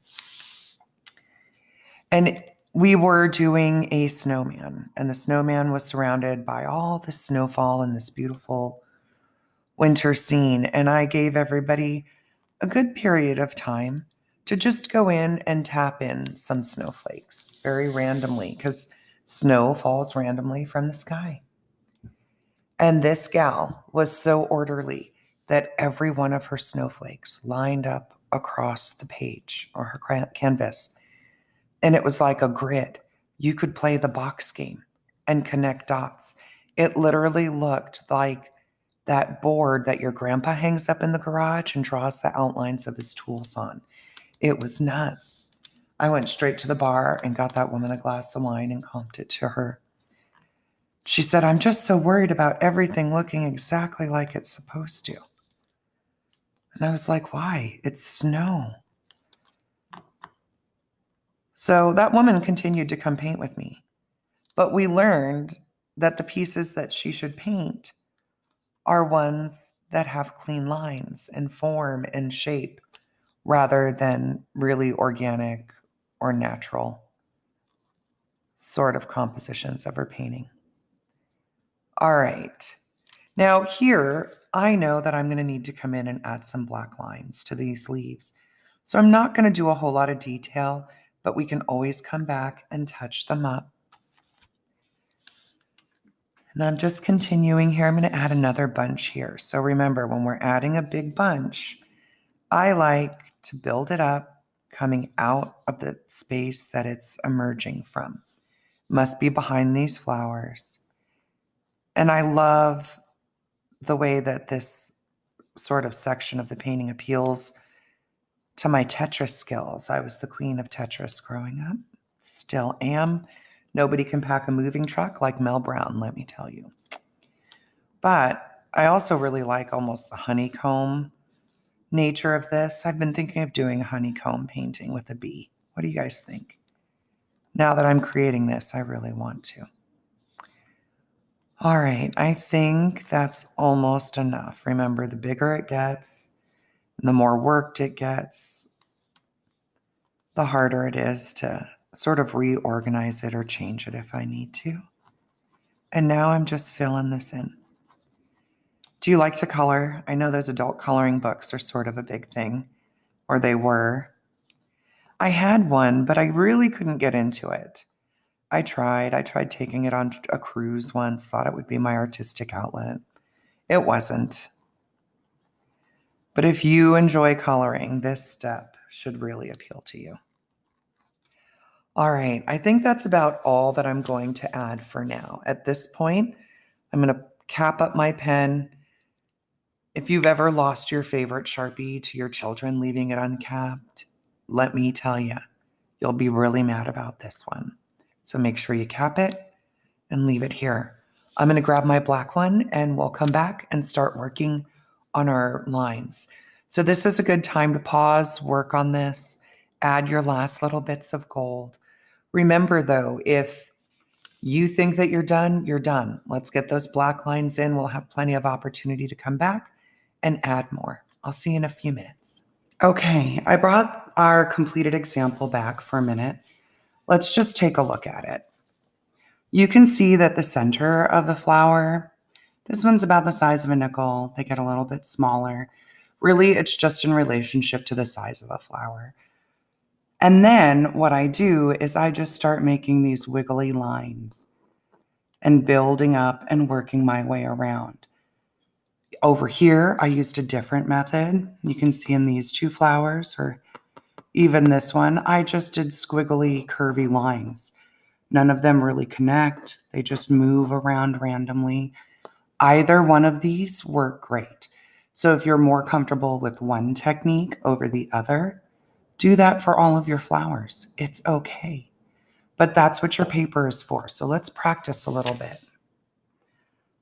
And we were doing a snowman. And the snowman was surrounded by all the snowfall in this beautiful winter scene. And I gave everybody a good period of time to just go in and tap in some snowflakes very randomly, because snow falls randomly from the sky. And this gal was so orderly that every one of her snowflakes lined up across the page or her canvas. And it was like a grid. You could play the box game and connect dots. It literally looked like that board that your grandpa hangs up in the garage and draws the outlines of his tools on. It was nuts. I went straight to the bar and got that woman a glass of wine and comped it to her. She said, I'm just so worried about everything looking exactly like it's supposed to. And I was like, why? It's snow. So that woman continued to come paint with me. But we learned that the pieces that she should paint are ones that have clean lines and form and shape rather than really organic or natural sort of compositions of her painting. All right. Now here, I know that I'm going to need to come in and add some black lines to these leaves. So I'm not going to do a whole lot of detail, but we can always come back and touch them up. And I'm just continuing here. I'm going to add another bunch here. So remember, when we're adding a big bunch, I like to build it up coming out of the space that it's emerging from. Must be behind these flowers. And I love the way that this sort of section of the painting appeals to my Tetris skills. I was the queen of Tetris growing up. Still am. Nobody can pack a moving truck like Mel Brown, let me tell you. But I also really like almost the honeycomb nature of this. I've been thinking of doing a honeycomb painting with a bee. What do you guys think? Now that I'm creating this, I really want to. All right, I think that's almost enough. Remember, the bigger it gets, the more worked it gets, the harder it is to sort of reorganize it or change it if I need to. And now I'm just filling this in. Do you like to color? I know those adult coloring books are sort of a big thing, or they were. I had one, but I really couldn't get into it. I tried taking it on a cruise once, thought it would be my artistic outlet. It wasn't. But if you enjoy coloring, this step should really appeal to you. All right, I think that's about all that I'm going to add for now. At this point, I'm going to cap up my pen. If you've ever lost your favorite Sharpie to your children, leaving it uncapped, let me tell you, you'll be really mad about this one. So make sure you cap it and leave it here. I'm going to grab my black one and we'll come back and start working on our lines. So this is a good time to pause, work on this, add your last little bits of gold. Remember though, if you think that you're done, you're done. Let's get those black lines in. We'll have plenty of opportunity to come back and add more. I'll see you in a few minutes. Okay, I brought our completed example back for a minute. Let's just take a look at it. You can see that the center of the flower, this one's about the size of a nickel. They get a little bit smaller. Really, it's just in relationship to the size of the flower. And then what I do is I just start making these wiggly lines and building up and working my way around. Over here, I used a different method. You can see in these two flowers, or even this one, I just did squiggly, curvy lines. None of them really connect. They just move around randomly. Either one of these work great. So if you're more comfortable with one technique over the other, do that for all of your flowers. It's okay. But that's what your paper is for. So let's practice a little bit.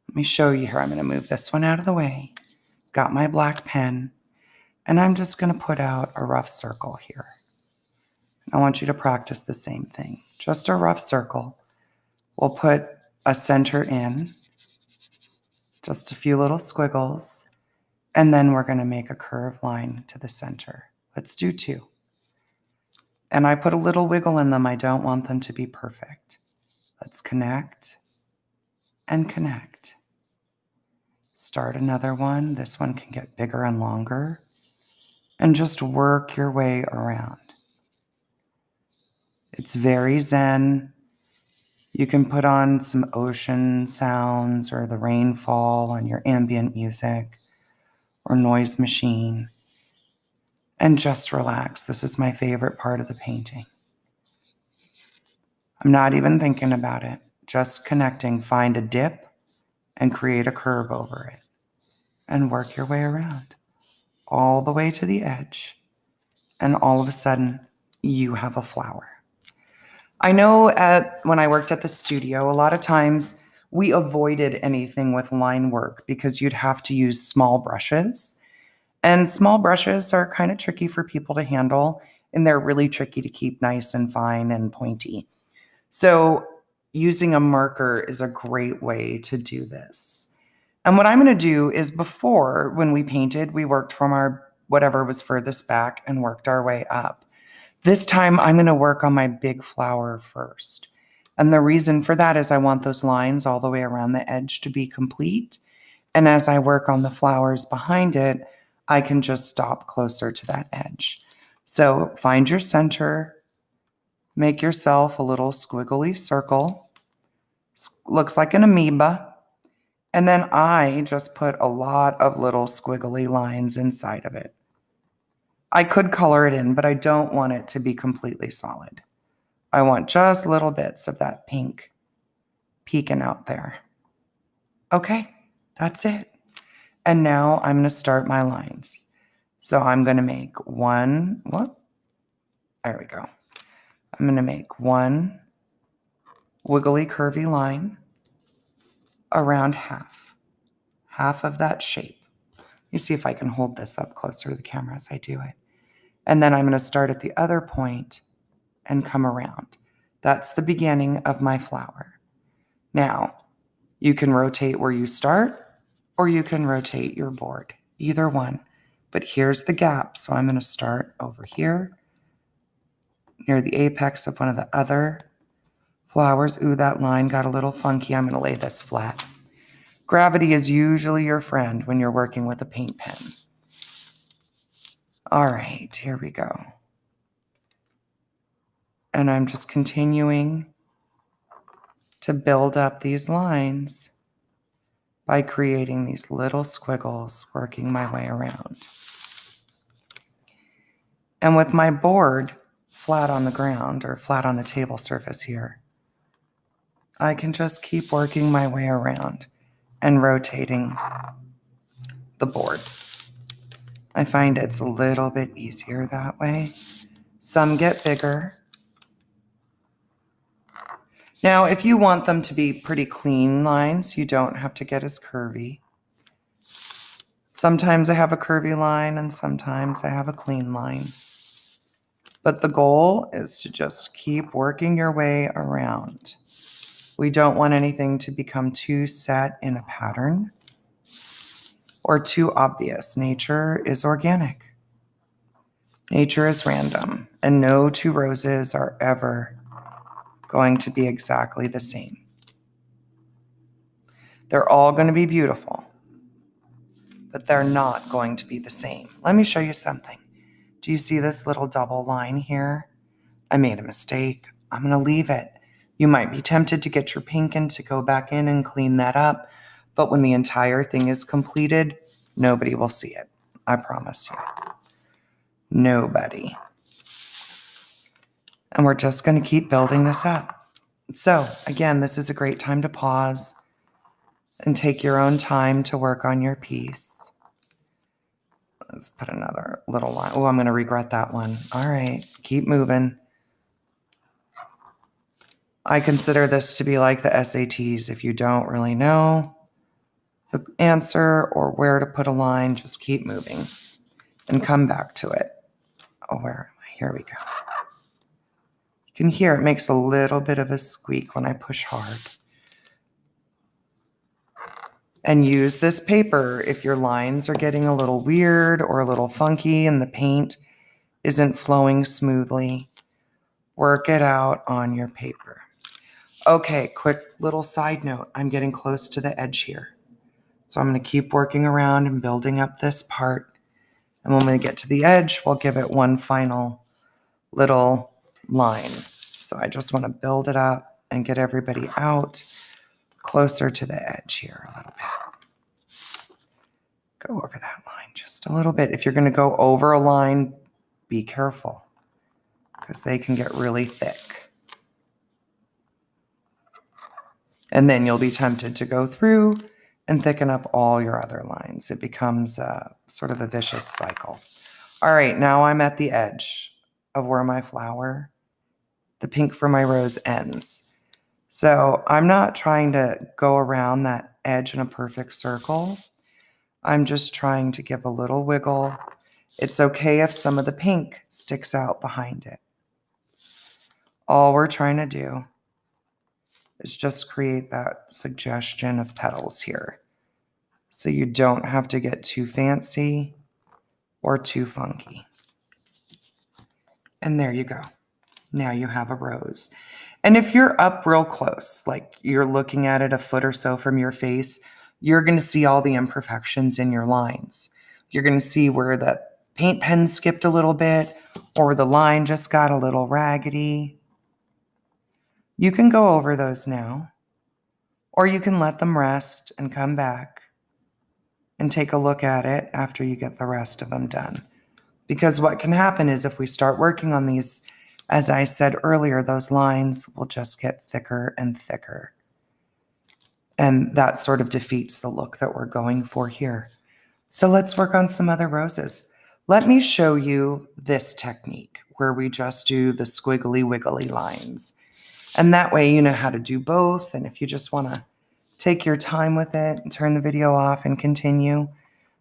Let me show you here. I'm going to move this one out of the way. Got my black pen, and I'm just going to put out a rough circle here. I want you to practice the same thing. Just a rough circle. We'll put a center in, just a few little squiggles, and then we're going to make a curved line to the center. Let's do two. And I put a little wiggle in them. I don't want them to be perfect. Let's connect and connect. Start another one. This one can get bigger and longer. And just work your way around. It's very zen. You can put on some ocean sounds or the rainfall on your ambient music or noise machine. And just relax. This is my favorite part of the painting. I'm not even thinking about it. Just connecting. Find a dip and create a curve over it. And work your way around. All the way to the edge. And all of a sudden, you have a flower. I know when I worked at the studio, a lot of times we avoided anything with line work because you'd have to use small brushes. And small brushes are kind of tricky for people to handle and they're really tricky to keep nice and fine and pointy. So using a marker is a great way to do this. And what I'm going to do is, before, when we painted, we worked from our whatever was furthest back and worked our way up. This time I'm going to work on my big flower first. And the reason for that is I want those lines all the way around the edge to be complete. And as I work on the flowers behind it, I can just stop closer to that edge. So find your center, make yourself a little squiggly circle. Looks like an amoeba. And then I just put a lot of little squiggly lines inside of it. I could color it in, but I don't want it to be completely solid. I want just little bits of that pink peeking out there. Okay, that's it. And now I'm going to start my lines. So I'm going to make one, there we go. I'm going to make one wiggly curvy line around half of that shape. You see if I can hold this up closer to the camera as I do it. And then I'm going to start at the other point and come around. That's the beginning of my flower. Now, you can rotate where you start, or you can rotate your board, either one. But here's the gap, so I'm going to start over here near the apex of one of the other flowers. Ooh, that line got a little funky. I'm going to lay this flat. Gravity is usually your friend when you're working with a paint pen. All right, here we go. And I'm just continuing to build up these lines by creating these little squiggles, working my way around. And with my board flat on the ground or flat on the table surface here, I can just keep working my way around and rotating the board. I find it's a little bit easier that way. Some get bigger. Now, if you want them to be pretty clean lines, you don't have to get as curvy. Sometimes I have a curvy line and sometimes I have a clean line. But the goal is to just keep working your way around. We don't want anything to become too set in a pattern or too obvious. Nature is organic. Nature is random, and no two roses are ever going to be exactly the same. They're all going to be beautiful, but they're not going to be the same. Let me show you something. Do you see this little double line here? I made a mistake. I'm going to leave it. You might be tempted to get your pink in to go back in and clean that up, but when the entire thing is completed, nobody will see it. I promise you. Nobody. And we're just going to keep building this up. So again, this is a great time to pause and take your own time to work on your piece. Let's put another little line. Oh, I'm going to regret that one. All right, keep moving. I consider this to be like the SATs. If you don't really know the answer or where to put a line, just keep moving and come back to it. Oh, where am I? Here we go. You can hear it makes a little bit of a squeak when I push hard. And use this paper if your lines are getting a little weird or a little funky and the paint isn't flowing smoothly. Work it out on your paper. Okay, quick little side note. I'm getting close to the edge here. So I'm going to keep working around and building up this part. And when we get to the edge, we'll give it one final little line. So I just want to build it up and get everybody out closer to the edge here a little bit. Go over that line just a little bit. If you're going to go over a line, be careful because they can get really thick. And then you'll be tempted to go through and thicken up all your other lines. It becomes sort of a vicious cycle. All right, now I'm at the edge of where my flower, the pink for my rose, ends. So I'm not trying to go around that edge in a perfect circle. I'm just trying to give a little wiggle It's okay if some of the pink sticks out behind it. All we're trying to do is just create that suggestion of petals here. So you don't have to get too fancy or too funky. And there you go. Now you have a rose. And if you're up real close, like you're looking at it a foot or so from your face, you're going to see all the imperfections in your lines. You're going to see where the paint pen skipped a little bit or the line just got a little raggedy. You can go over those now, or you can let them rest and come back and take a look at it after you get the rest of them done. Because what can happen is if we start working on these, as I said earlier, those lines will just get thicker and thicker. And that sort of defeats the look that we're going for here. So let's work on some other roses. Let me show you this technique where we just do the squiggly wiggly lines. And that way you know how to do both. And if you just want to take your time with it and turn the video off and continue,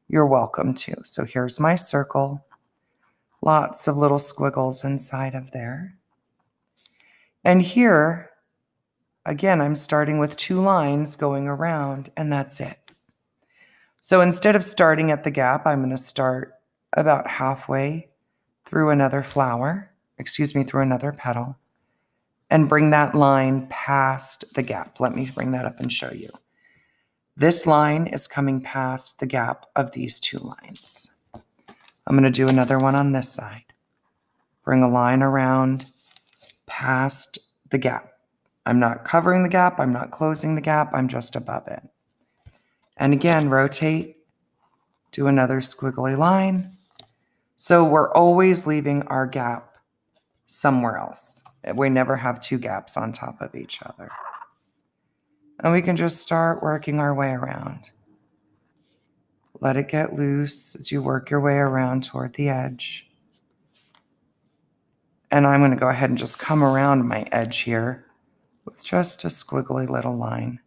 you're welcome to. So here's my circle. Lots of little squiggles inside of there. And here, again, I'm starting with 2 lines going around, and that's it. So instead of starting at the gap, I'm going to start about halfway through another flower, through another petal, and bring that line past the gap. Let me bring that up and show you. This line is coming past the gap of these 2 lines. I'm going to do another one on this side. Bring a line around past the gap. I'm not covering the gap. I'm not closing the gap. I'm just above it. And again, rotate, do another squiggly line. So we're always leaving our gap somewhere else. We never have 2 gaps on top of each other. And we can just start working our way around. Let it get loose as you work your way around toward the edge. And I'm going to go ahead and just come around my edge here with just a squiggly little line.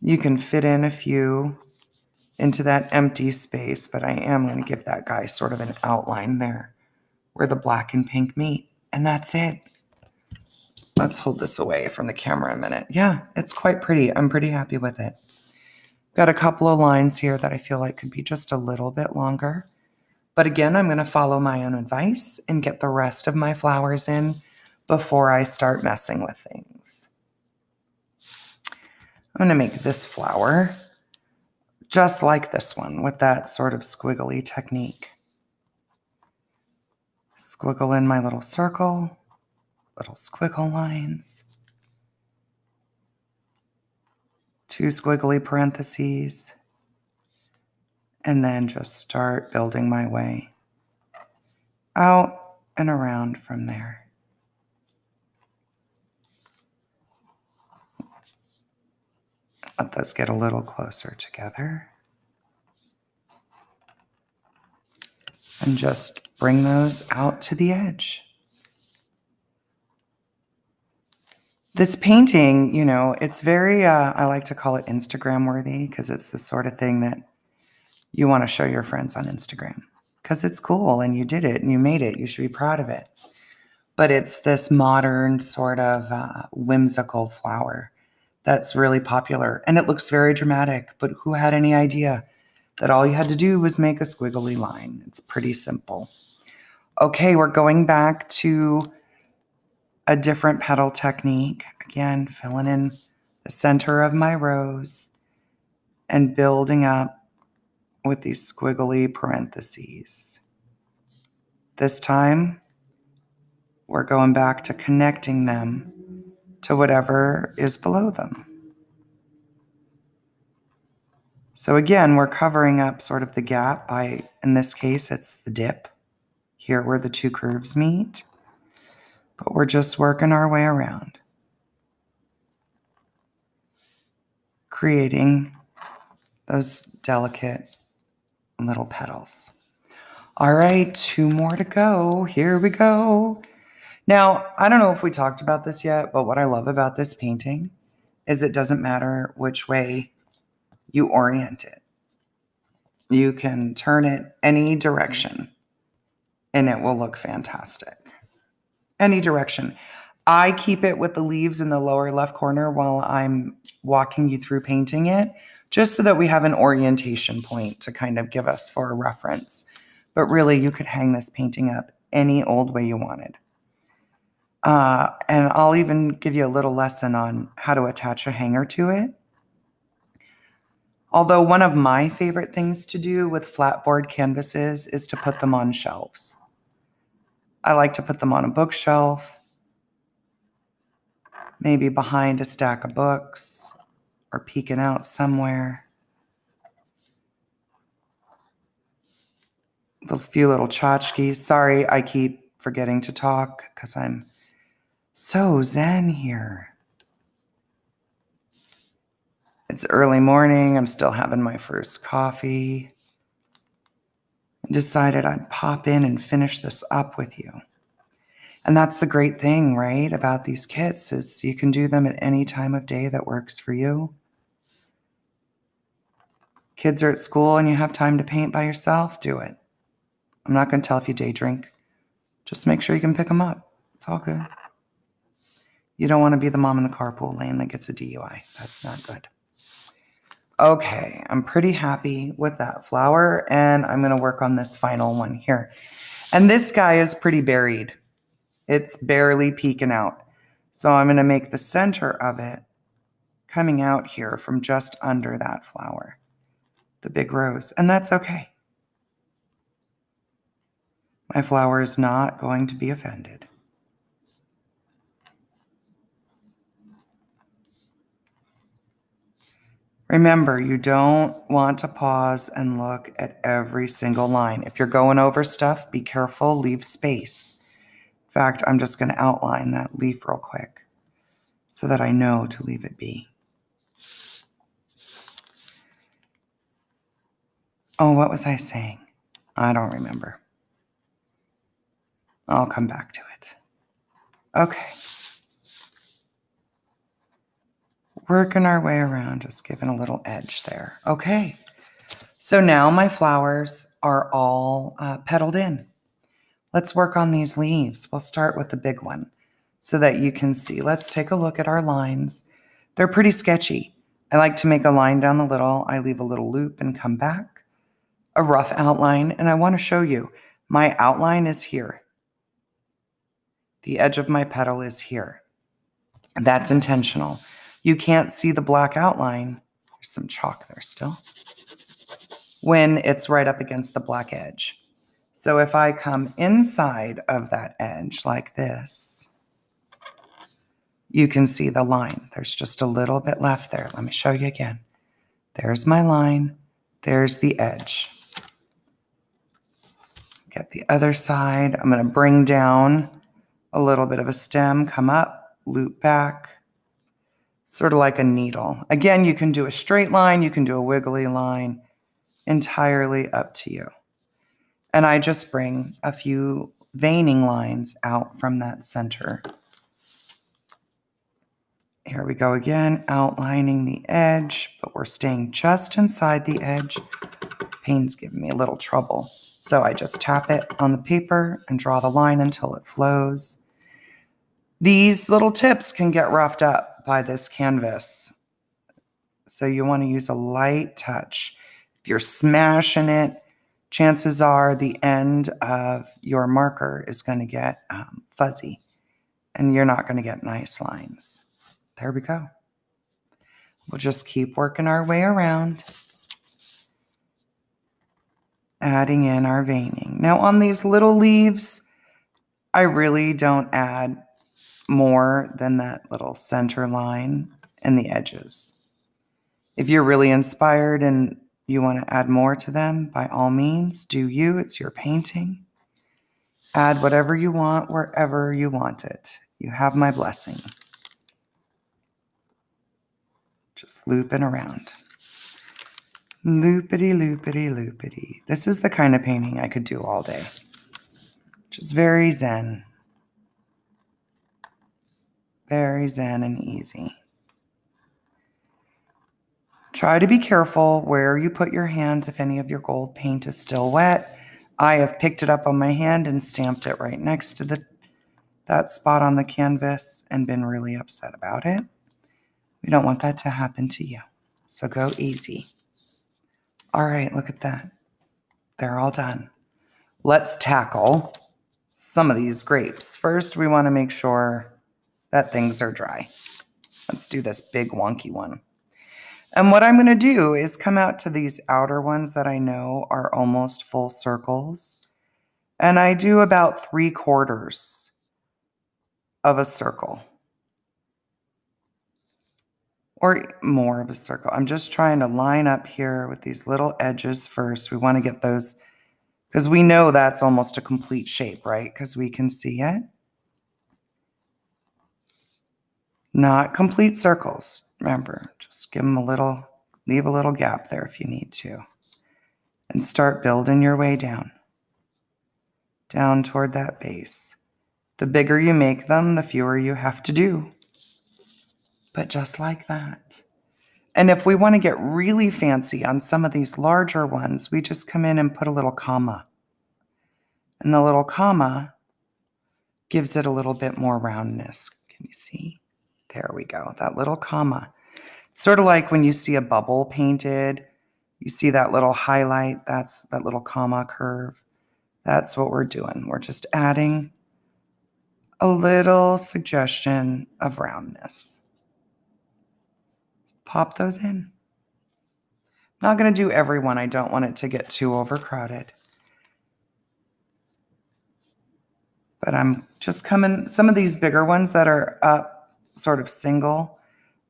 You can fit in a few into that empty space, but I am going to give that guy sort of an outline there where the black and pink meet. And that's it. Let's hold this away from the camera a minute. Yeah, it's quite pretty. I'm pretty happy with it. Got a couple of lines here that I feel like could be just a little bit longer. But again, I'm going to follow my own advice and get the rest of my flowers in before I start messing with things. I'm going to make this flower just like this one with that sort of squiggly technique. Squiggle in my little circle, little squiggle lines, 2 squiggly parentheses, and then just start building my way out and around from there. Let those get a little closer together. And just bring those out to the edge. This painting, you know, it's very, I like to call it Instagram worthy because it's the sort of thing that you want to show your friends on Instagram because it's cool and you did it and you made it. You should be proud of it. But it's this modern sort of whimsical flower that's really popular. And it looks very dramatic, but who had any idea that all you had to do was make a squiggly line? It's pretty simple. Okay, we're going back to a different petal technique. Again, filling in the center of my rose and building up with these squiggly parentheses. This time, we're going back to connecting them to whatever is below them. So again, we're covering up sort of the gap by, in this case, it's the dip, here where the 2 curves meet. But we're just working our way around, creating those delicate little petals. All right, 2 more to go. Here we go. Now, I don't know if we talked about this yet, but what I love about this painting is it doesn't matter which way you orient it. You can turn it any direction and it will look fantastic. Any direction. I keep it with the leaves in the lower left corner while I'm walking you through painting it, just so that we have an orientation point to kind of give us for a reference. But really, you could hang this painting up any old way you wanted. And I'll even give you a little lesson on how to attach a hanger to it. Although one of my favorite things to do with flatboard canvases is to put them on shelves. I like to put them on a bookshelf, maybe behind a stack of books or peeking out somewhere. The few little tchotchkes. Sorry, I keep forgetting to talk because I'm so zen here. It's early morning. I'm still having my first coffee. I decided I'd pop in and finish this up with you. And that's the great thing, right, about these kits is you can do them at any time of day that works for you. Kids are at school and you have time to paint by yourself, do it. I'm not going to tell if you day drink. Just make sure you can pick them up. It's all good. You don't want to be the mom in the carpool lane that gets a DUI. That's not good. Okay, I'm pretty happy with that flower, and I'm going to work on this final one here. And this guy is pretty buried. It's barely peeking out. So I'm going to make the center of it coming out here from just under that flower, the big rose, and that's okay. My flower is not going to be offended. Remember, you don't want to pause and look at every single line. If you're going over stuff, be careful, leave space. In fact, I'm just going to outline that leaf real quick so that I know to leave it be. Oh, what was I saying? I don't remember. I'll come back to it. Okay. Working our way around, just giving a little edge there. Okay. So now my flowers are all petaled in. Let's work on these leaves. We'll start with the big one so that you can see. Let's take a look at our lines. They're pretty sketchy. I like to make a line down the middle. I leave a little loop and come back. A rough outline, and I want to show you. My outline is here. The edge of my petal is here. That's intentional. You can't see the black outline. There's some chalk there still. When it's right up against the black edge. So if I come inside of that edge like this, you can see the line. There's just a little bit left there. Let me show you again. There's my line. There's the edge. Get the other side. I'm going to bring down a little bit of a stem, come up, loop back, sort of like a needle. Again, you can do a straight line. You can do a wiggly line. Entirely up to you. And I just bring a few veining lines out from that center. Here we go again, outlining the edge, but we're staying just inside the edge. Paint's giving me a little trouble. So I just tap it on the paper and draw the line until it flows. These little tips can get roughed up by this canvas. So you want to use a light touch. If you're smashing it, chances are the end of your marker is going to get fuzzy and you're not going to get nice lines. There we go. We'll just keep working our way around, adding in our veining. Now on these little leaves, I really don't add more than that little center line and the edges. If you're really inspired and you want to add more to them, by all means, do you. It's your painting. Add whatever you want, wherever you want it. You have my blessing. Just looping around. Loopity, loopity, loopity. This is the kind of painting I could do all day. Just very zen. Very zen and easy. Try to be careful where you put your hands if any of your gold paint is still wet. I have picked it up on my hand and stamped it right next to that spot on the canvas and been really upset about it. We don't want that to happen to you. So go easy. All right, look at that. They're all done. Let's tackle some of these grapes. First, we want to make sure that things are dry. Let's do this big wonky one. And what I'm going to do is come out to these outer ones that I know are almost full circles. And I do about 3/4 of a circle. Or more of a circle. I'm just trying to line up here with these little edges first. We want to get those, because we know that's almost a complete shape, right? Because we can see it. Not complete circles. Remember, just give them a little, leave a little gap there if you need to. And start building your way down. Down toward that base. The bigger you make them, the fewer you have to do. But just like that. And if we want to get really fancy on some of these larger ones, we just come in and put a little comma. And the little comma gives it a little bit more roundness. Can you see? There we go, that little comma. It's sort of like when you see a bubble painted, you see that little highlight, that's that little comma curve. That's what we're doing. We're just adding a little suggestion of roundness. Pop those in. Not going to do every one. I don't want it to get too overcrowded. But I'm just coming, some of these bigger ones that are up sort of single,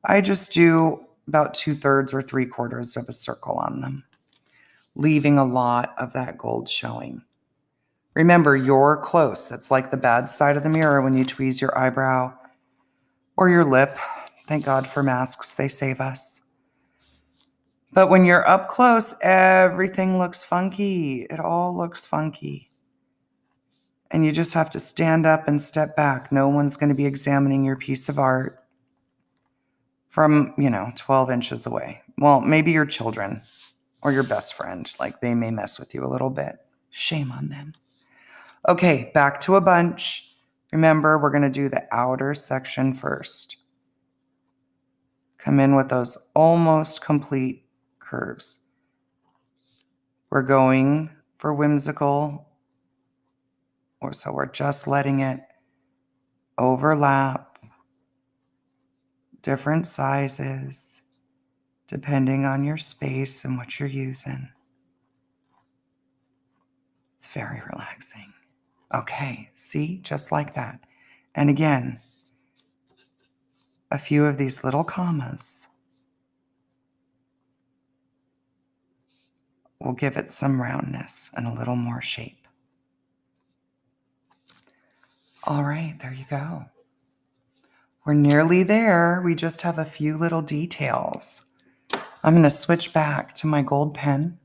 I just do about 2/3 or 3/4 of a circle on them, leaving a lot of that gold showing. Remember, you're close. That's like the bad side of the mirror when you tweeze your eyebrow or your lip. Thank God for masks, they save us. But when you're up close, everything looks funky. It all looks funky. And you just have to stand up and step back. No one's going to be examining your piece of art from, 12 inches away. Well, maybe your children or your best friend. Like, they may mess with you a little bit. Shame on them. Okay, back to a bunch. Remember, we're going to do the outer section first. Come in with those almost complete curves. We're going for whimsical, or so we're just letting it overlap, different sizes, depending on your space and what you're using. It's very relaxing. Okay, see, just like that. And again, a few of these little commas will give it some roundness and a little more shape. All right, there you go. We're nearly there. We just have a few little details. I'm going to switch back to my gold pen.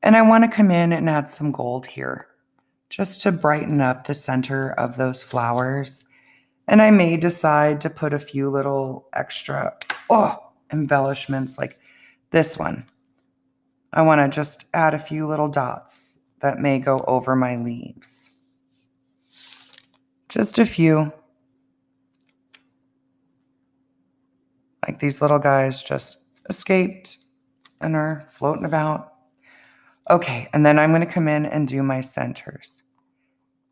And I want to come in and add some gold here, just to brighten up the center of those flowers. And I may decide to put a few little extra embellishments like this one. I want to just add a few little dots that may go over my leaves. Just a few. Like these little guys just escaped and are floating about. Okay, and then I'm going to come in and do my centers.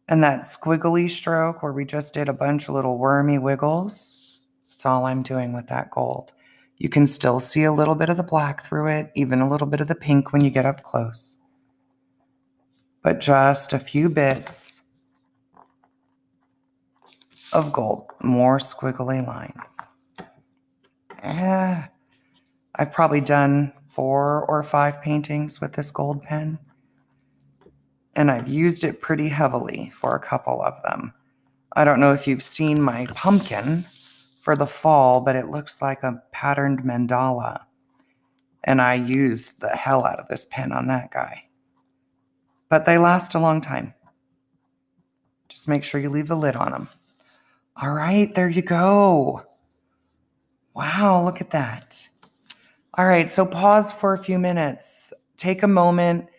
And that squiggly stroke where we just did a bunch of little wormy wiggles, that's all I'm doing with that gold. You can still see a little bit of the black through it, even a little bit of the pink when you get up close. But just a few bits of gold, more squiggly lines. I've probably done 4 or 5 paintings with this gold pen. And I've used it pretty heavily for a couple of them. I don't know if you've seen my pumpkin for the fall, but it looks like a patterned mandala. And I used the hell out of this pen on that guy. But they last a long time. Just make sure you leave the lid on them. All right, there you go. Wow, look at that. All right, so pause for a few minutes. Take a moment,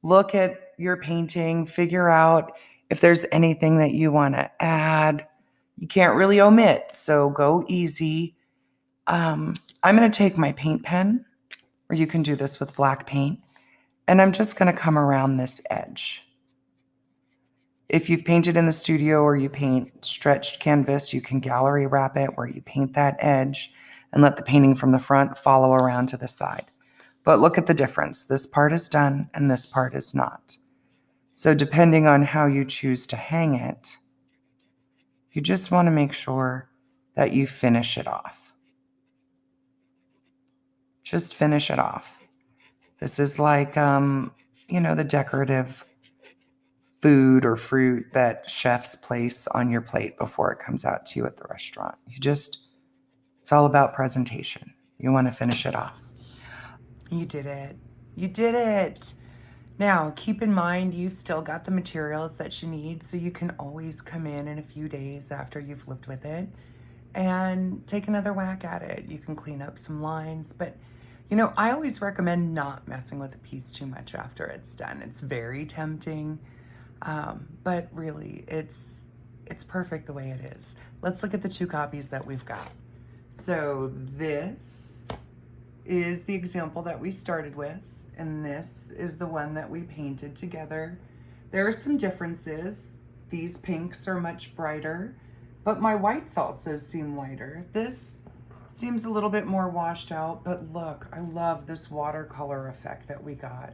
look at your painting, figure out if there's anything that you want to add. You can't really omit, so go easy. I'm going to take my paint pen, or you can do this with black paint, and I'm just going to come around this edge. If you've painted in the studio or you paint stretched canvas, you can gallery wrap it where you paint that edge and let the painting from the front follow around to the side. But look at the difference. This part is done and this part is not. So depending on how you choose to hang it, you just want to make sure that you finish it off. Just finish it off. This is like, the decorative food or fruit that chefs place on your plate before it comes out to you at the restaurant. It's all about presentation. You want to finish it off. You did it. You did it. Now, keep in mind, you've still got the materials that you need, so you can always come in a few days after you've lived with it and take another whack at it. You can clean up some lines, but I always recommend not messing with a piece too much after it's done. It's very tempting, but really, it's perfect the way it is. Let's look at the two copies that we've got. So this is the example that we started with, and this is the one that we painted together. There are some differences. These pinks are much brighter, but my whites also seem lighter. This seems a little bit more washed out, but look, I love this watercolor effect that we got.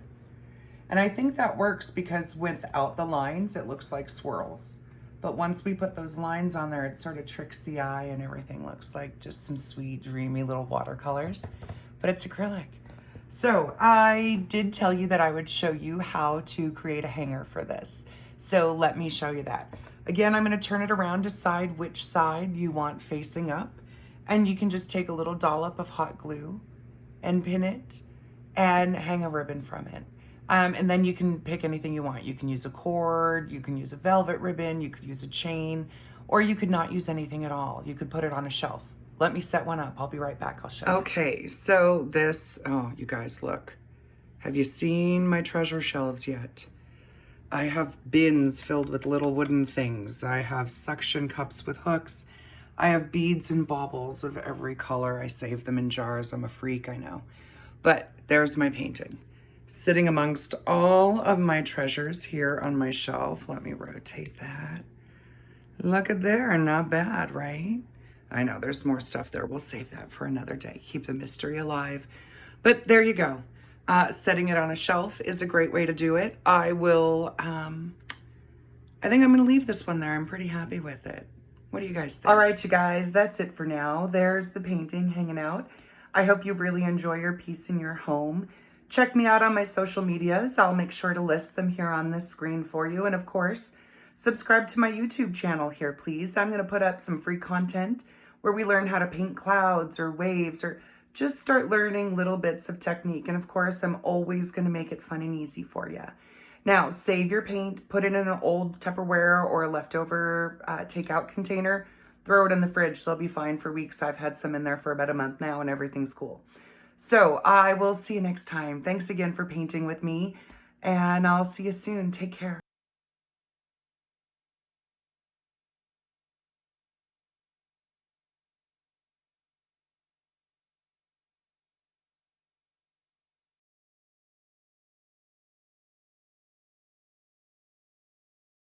And I think that works because without the lines, it looks like swirls. But once we put those lines on there, it sort of tricks the eye and everything looks like just some sweet, dreamy little watercolors. But it's acrylic. So I did tell you that I would show you how to create a hanger for this. So let me show you that. Again, I'm going to turn it around, decide which side you want facing up. And you can just take a little dollop of hot glue and pin it and hang a ribbon from it. And then you can pick anything you want. You can use a cord, you can use a velvet ribbon, you could use a chain, or you could not use anything at all. You could put it on a shelf. Let me set one up. I'll be right back. I'll show you. Okay, so you guys, look. Have you seen my treasure shelves yet? I have bins filled with little wooden things. I have suction cups with hooks. I have beads and baubles of every color. I save them in jars. I'm a freak, I know. But there's my painting, sitting amongst all of my treasures here on my shelf. Let me rotate that. Look at there, not bad, right? I know there's more stuff there. We'll save that for another day. Keep the mystery alive. But there you go. Setting it on a shelf is a great way to do it. I think I'm gonna leave this one there. I'm pretty happy with it. What do you guys think? All right, you guys, that's it for now. There's the painting hanging out. I hope you really enjoy your piece in your home. Check me out on my social medias. I'll make sure to list them here on this screen for you. And of course, subscribe to my YouTube channel here, please. I'm gonna put up some free content where we learn how to paint clouds or waves or just start learning little bits of technique. And of course, I'm always gonna make it fun and easy for you. Now, save your paint, put it in an old Tupperware or a leftover takeout container, throw it in the fridge. They'll be fine for weeks. I've had some in there for about a month now and everything's cool. So I will see you next time. Thanks again for painting with me and I'll see you soon. Take care.